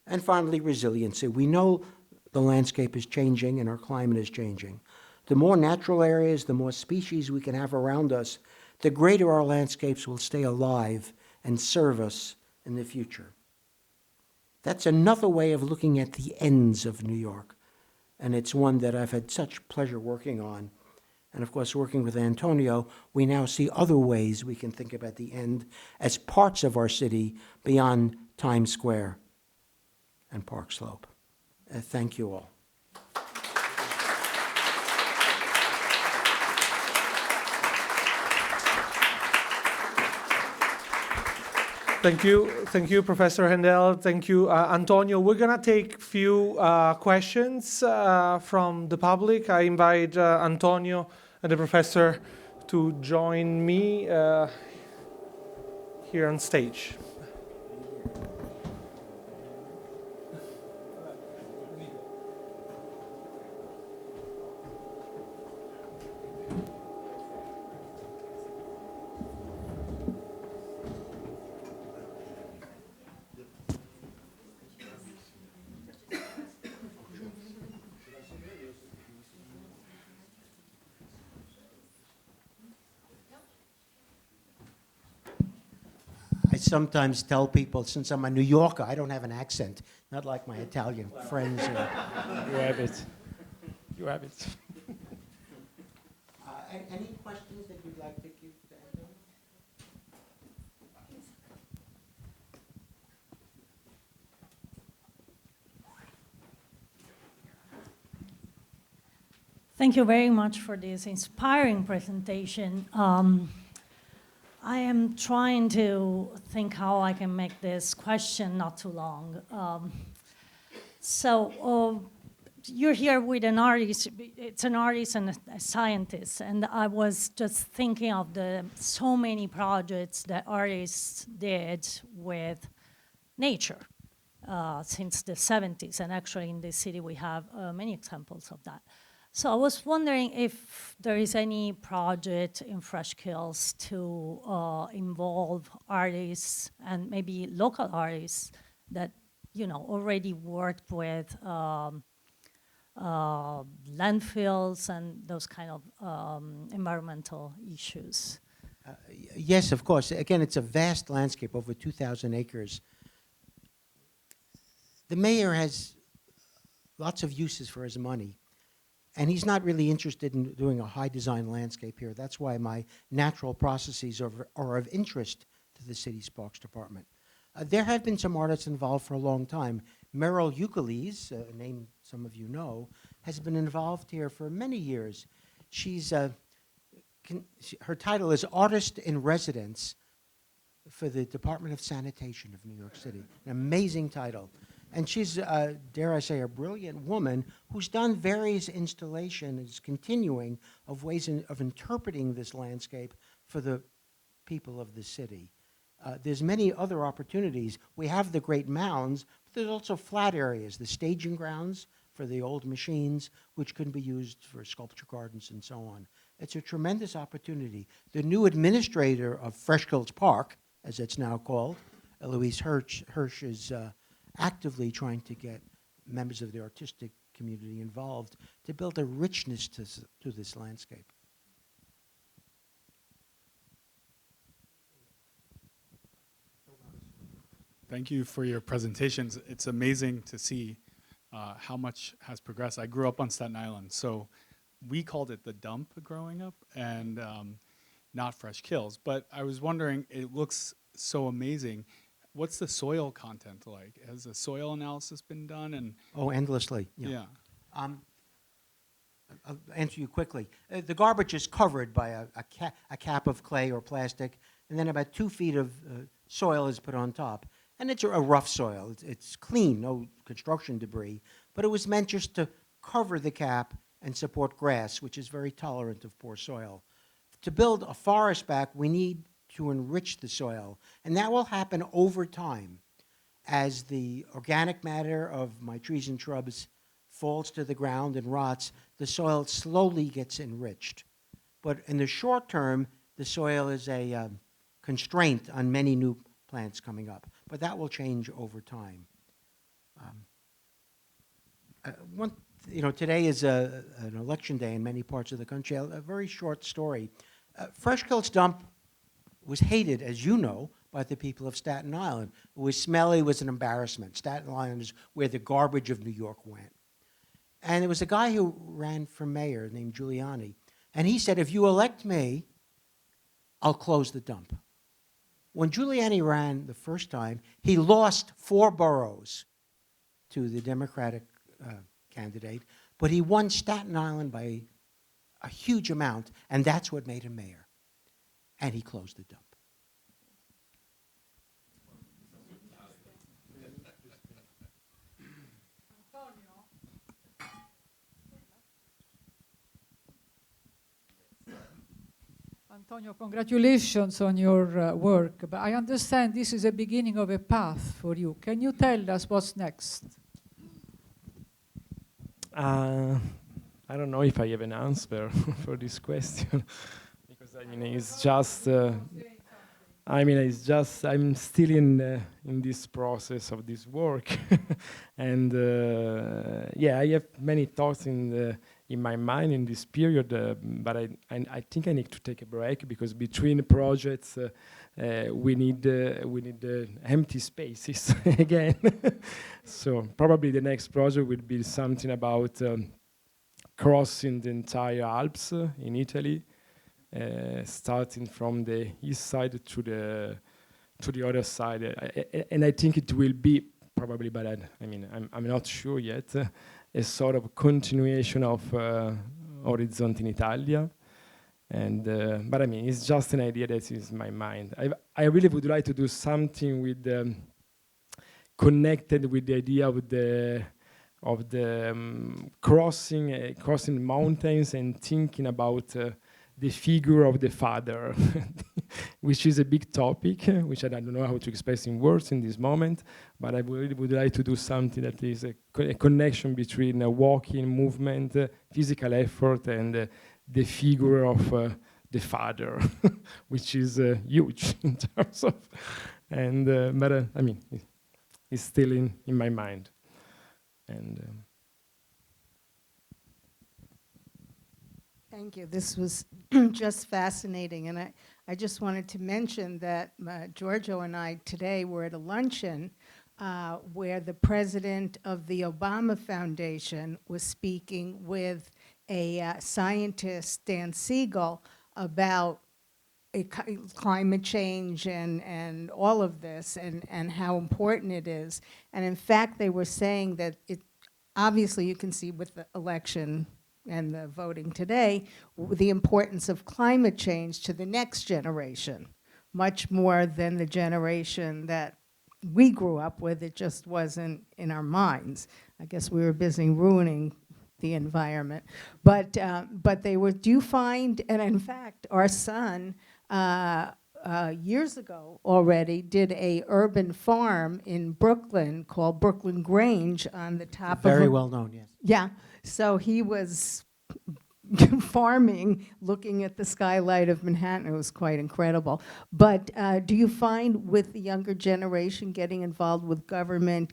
[SPEAKER 5] And finally, resiliency. We know the landscape is changing and our climate is changing. The more natural areas, the more species we can have around us, the greater our landscapes will stay alive and serve us in the future. That's another way of looking at the ends of New York, and it's one that I've had such pleasure working on. And of course, working with Antonio, we now see other ways we can think about the end as parts of our city beyond Times Square and Park Slope. Thank you all.
[SPEAKER 2] Thank you, Professor Handel. Thank you, Antonio. We're gonna take few questions from the public. I invite Antonio and the professor to join me here on stage.
[SPEAKER 5] I sometimes tell people, since I'm a New Yorker, I don't have an accent, not like my Italian friends.
[SPEAKER 3] You have it. You have it.
[SPEAKER 5] Any questions that you'd like to give to Antonio?
[SPEAKER 6] Thank you very much for this inspiring presentation. I am trying to think how I can make this question not too long. You're here with an artist. It's an artist and a scientist, and I was just thinking of so many projects that artists did with nature since the 70s, and actually in this city we have many examples of that. So I was wondering if there is any project in Fresh Kills to involve artists and maybe local artists that already worked with landfills and those kind of environmental issues.
[SPEAKER 5] Yes, of course. Again, it's a vast landscape, over 2,000 acres. The mayor has lots of uses for his money. And he's not really interested in doing a high design landscape here. That's why my natural processes are of interest to the city's Parks Department. There have been some artists involved for a long time. Meryl Euclides, a name some of you know, has been involved here for many years. Her title is Artist in Residence for the Department of Sanitation of New York City. An amazing title. And she's, dare I say, a brilliant woman who's done various installations, continuing, of ways of interpreting this landscape for the people of the city. There's many other opportunities. We have the great mounds, but there's also flat areas, the staging grounds for the old machines, which can be used for sculpture gardens and so on. It's a tremendous opportunity. The new administrator of Fresh Kills Park, as it's now called, Eloise Hirsch is actively trying to get members of the artistic community involved to build a richness to this landscape.
[SPEAKER 7] Thank you for your presentations. It's amazing to see how much has progressed. I grew up on Staten Island, so we called it the dump growing up, and not Fresh Kills. But I was wondering, it looks so amazing. What's the soil content like? Has the soil analysis been done? And
[SPEAKER 5] Oh, endlessly.
[SPEAKER 7] yeah.
[SPEAKER 5] I'll answer you quickly. The garbage is covered by a cap of clay or plastic, and then about 2 feet of soil is put on top. And it's a rough soil. It's clean, no construction debris. But it was meant just to cover the cap and support grass, which is very tolerant of poor soil. To build a forest back, we need to enrich the soil. And that will happen over time as the organic matter of my trees and shrubs falls to the ground and rots, the soil slowly gets enriched. But in the short term, the soil is a constraint on many new plants coming up. But that will change over time. One, today is an election day in many parts of the country. A very short story. Freshkills Dump was hated, as you know, by the people of Staten Island. It was smelly, it was an embarrassment. Staten Island is where the garbage of New York went. And there was a guy who ran for mayor named Giuliani. And he said, if you elect me, I'll close the dump. When Giuliani ran the first time, he lost 4 boroughs to the Democratic candidate, but he won Staten Island by a huge amount, and that's what made him mayor. And he closed the dump.
[SPEAKER 8] Antonio, congratulations on your work, but I understand this is a beginning of a path for you. Can you tell us what's next?
[SPEAKER 3] I don't know if I have an answer for this question, because it's just, I'm still in this process of this work, and yeah, I have many thoughts in my mind in this period, but I think I need to take a break, because between projects we need empty spaces again. So probably the next project will be something about crossing the entire Alps in Italy, starting from the east side to the other side, and I think it will be probably, but I'm not sure yet, a sort of continuation of Horizonte in Italia, and but it's just an idea that is in my mind. I really would like to do something with connected with the idea of the crossing mountains and thinking about the figure of the father, which is a big topic, which I don't know how to express in words in this moment, but I really would like to do something that is a connection between walking, movement, physical effort, and the figure of the father, which is huge in terms of, and but it's still in my mind. And
[SPEAKER 9] Thank you. This was just fascinating. And I just wanted to mention that Giorgio and I today were at a luncheon where the president of the Obama Foundation was speaking with a scientist, Dan Siegel, about climate change and all of this and how important it is. And in fact, they were saying that obviously you can see with the election and the voting today, the importance of climate change to the next generation, much more than the generation that we grew up with. It just wasn't in our minds. I guess we were busy ruining the environment. But they were, do you find, and in fact, our son, years ago already, did a urban farm in Brooklyn called Brooklyn Grange on the top of
[SPEAKER 5] Very well known, yes.
[SPEAKER 9] Yeah, so he was farming, looking at the skylight of Manhattan. It was quite incredible. But do you find with the younger generation getting involved with government,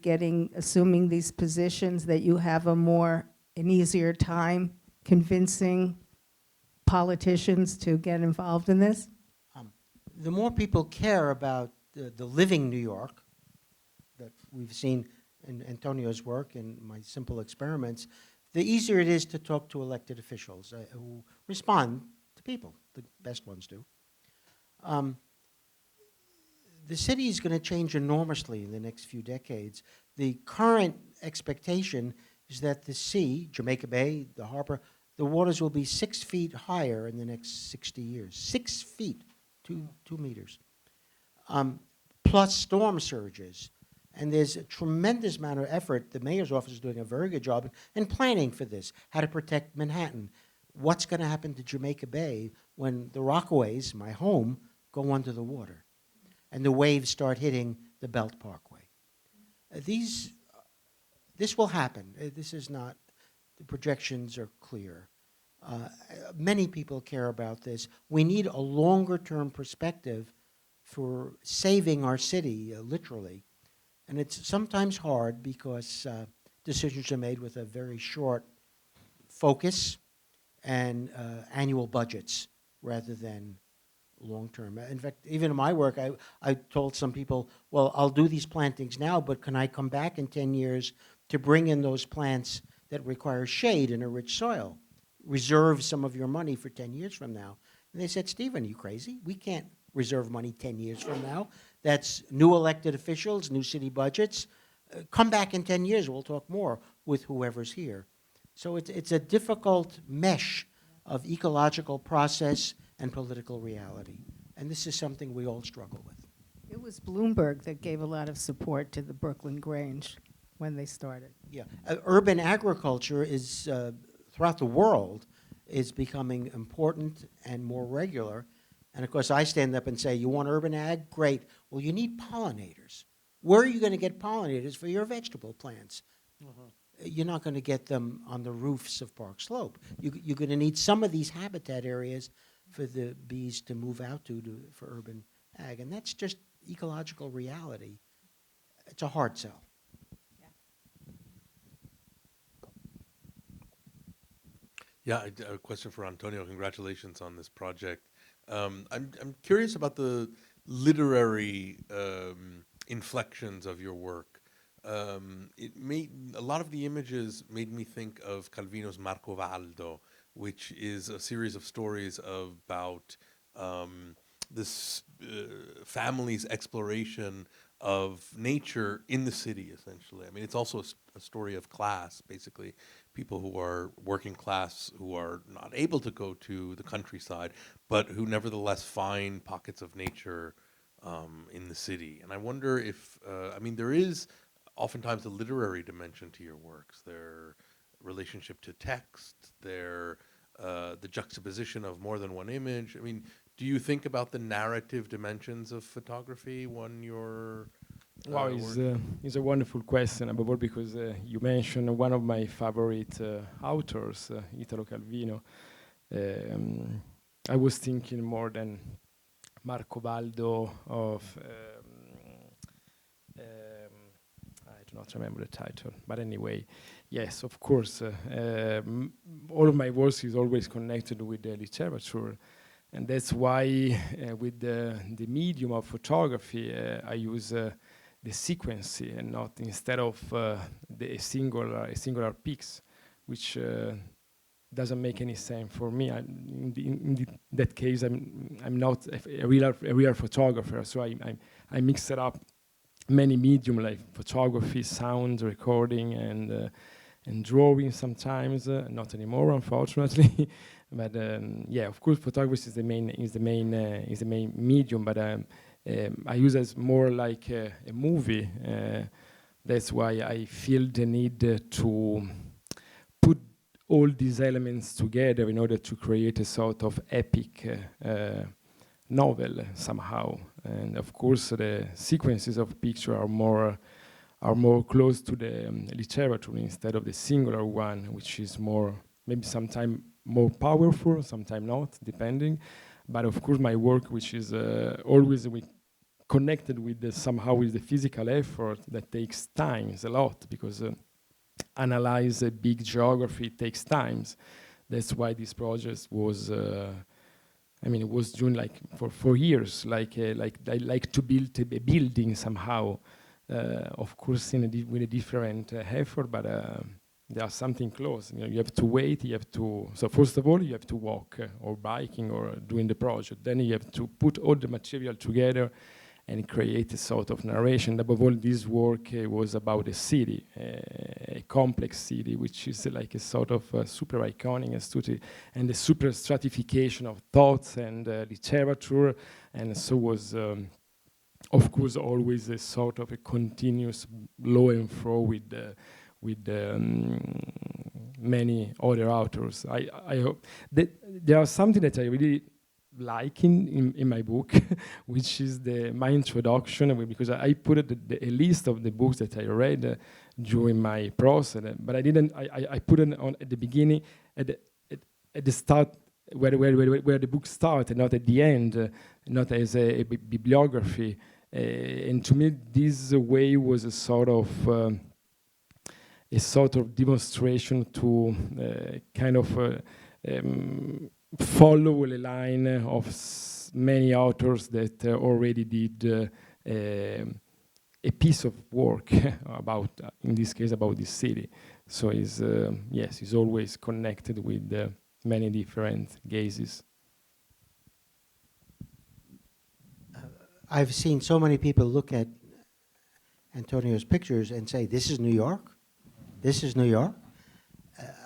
[SPEAKER 9] assuming these positions, that you have an easier time convincing politicians to get involved in this?
[SPEAKER 5] The more people care about the living New York that we've seen in Antonio's work and my simple experiments, the easier it is to talk to elected officials who respond to people. The best ones do. The city is going to change enormously in the next few decades. The current expectation is that the sea, Jamaica Bay, the harbor, the waters will be 6 feet higher in the next 60 years. 6 feet, 2 meters. Plus storm surges. And there's a tremendous amount of effort. The mayor's office is doing a very good job in planning for this, how to protect Manhattan. What's going to happen to Jamaica Bay when the Rockaways, my home, go under the water and the waves start hitting the Belt Parkway? This will happen. This is not, the projections are clear. Many people care about this. We need a longer-term perspective for saving our city, literally. And it's sometimes hard because decisions are made with a very short focus and annual budgets rather than long-term. In fact, even in my work, I told some people, well, I'll do these plantings now, but can I come back in 10 years to bring in those plants that require shade in a rich soil? Reserve some of your money for 10 years from now. And they said, Stephen, are you crazy? We can't reserve money 10 years from now. That's new elected officials, new city budgets. Come back in 10 years, we'll talk more with whoever's here. So it's a difficult mesh of ecological process and political reality. And this is something we all struggle with.
[SPEAKER 9] It was Bloomberg that gave a lot of support to the Brooklyn Grange when they started.
[SPEAKER 5] Yeah, urban agriculture is, throughout the world, is becoming important and more regular. And of course, I stand up and say, you want urban ag? Great. Well, you need pollinators. Where are you going to get pollinators for your vegetable plants? You're not going to get them on the roofs of Park Slope. You're going to need some of these habitat areas for the bees to move out to for urban ag. And that's just ecological reality. It's a hard sell.
[SPEAKER 1] Yeah, a question for Antonio. Congratulations on this project. I'm curious about the literary inflections of your work. A lot of the images made me think of Calvino's Marcovaldo, which is a series of stories about this family's exploration of nature in the city, essentially. I mean, it's also a story of class, basically. People who are working class, who are not able to go to the countryside, but who nevertheless find pockets of nature in the city. And I wonder if, I mean, there is oftentimes a literary dimension to your works, their relationship to text, their the juxtaposition of more than one image. I mean, do you think about the narrative dimensions of photography when you're
[SPEAKER 3] Wow, it's a wonderful question, above all because you mentioned one of my favorite authors, Italo Calvino. I was thinking more than Marcovaldo of, I do not remember the title, but anyway, yes, of course, all of my work is always connected with the literature, and that's why with the medium of photography, I use the sequencing and not instead of the singular pics, which doesn't make any sense for me. In that case, I'm not a real photographer, so I mix it up many medium like photography, sound, recording, and drawing sometimes. Not anymore, unfortunately. But yeah, of course, photography is the main medium. But I use it as more like a movie. That's why I feel the need to put all these elements together in order to create a sort of epic novel somehow. And of course, the sequences of picture are more close to the literature instead of the singular one, which is more maybe sometimes more powerful, sometimes not, depending. But of course, my work, which is always connected with somehow with the physical effort, that takes time a lot because analyze a big geography takes time. That's why this project was. It was doing like for 4 years, like to build a building somehow. Of course, with a different effort, but there's something close. You have to wait. You have to. So first of all, you have to walk or biking or doing the project. Then you have to put all the material together and create a sort of narration. Above all, this work was about a city, a complex city, which is like a sort of super iconic and the super stratification of thoughts and literature. And so was, of course, always a sort of a continuous low and fro with many other authors. I hope that there are something that I really like in my book, which is my introduction, because I put a list of the books that I read during my process, but I didn't. I put it on at the beginning, at the start, where the book started, not at the end, not as a bibliography. And to me, this way was a sort of a sort of demonstration to kind of follow a line of many authors that already did a piece of work about, in this case, about this city. So it's, yes, it's always connected with many different gazes.
[SPEAKER 5] I've seen so many people look at Antonio's pictures and say, this is New York? This is New York?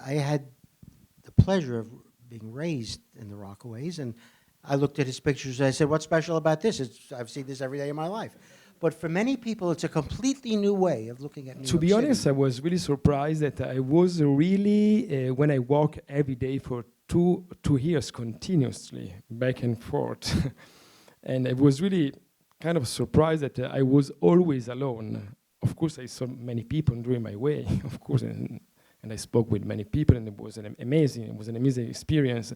[SPEAKER 5] I had the pleasure of being raised in the Rockaways, and I looked at his pictures and I said, what's special about this? I've seen this every day of my life. But for many people, it's a completely new way of looking at New York
[SPEAKER 3] To be
[SPEAKER 5] City.
[SPEAKER 3] honest, I was really surprised that I was really, when I walk every day for two years continuously, back and forth, and I was really kind of surprised that I was always alone. Of course, I saw many people during my way, of course, and I spoke with many people, and it was an amazing experience.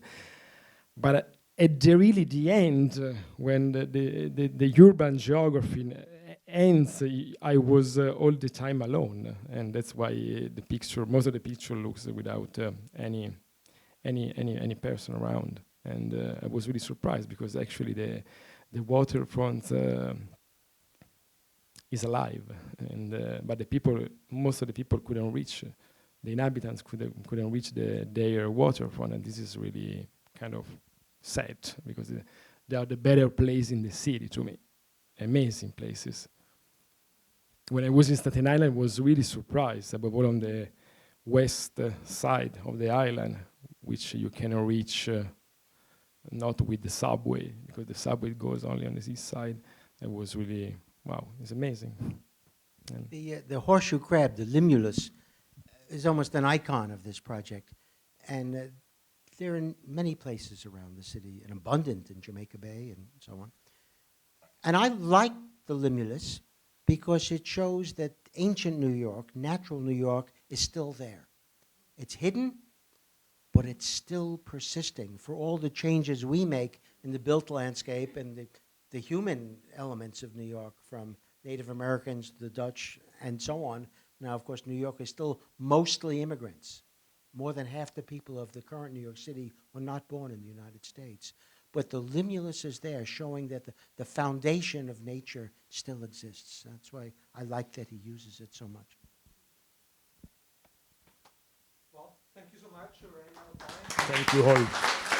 [SPEAKER 3] But at the end, when the urban geography ends, I was all the time alone, and that's why the picture, most of the picture, looks without any person around. And I was really surprised because actually the waterfront is alive, and but the people, most of the people couldn't reach. The inhabitants couldn't reach their waterfront, and this is really kind of sad because they are the better place in the city to me. Amazing places. When I was in Staten Island, I was really surprised, above all on the west side of the island, which you cannot reach not with the subway, because the subway goes only on the east side. It was really, wow, it's amazing. And
[SPEAKER 5] The horseshoe crab, the limulus, is almost an icon of this project. And they're in many places around the city, and abundant in Jamaica Bay and so on. And I like the limulus because it shows that ancient New York, natural New York, is still there. It's hidden, but it's still persisting for all the changes we make in the built landscape and the human elements of New York, from Native Americans to the Dutch and so on. Now, of course, New York is still mostly immigrants. More than half the people of the current New York City were not born in the United States. But the limulus is there, showing that the foundation of nature still exists. That's why I like that he uses it so much.
[SPEAKER 2] Well, thank you so much.
[SPEAKER 3] thank you all.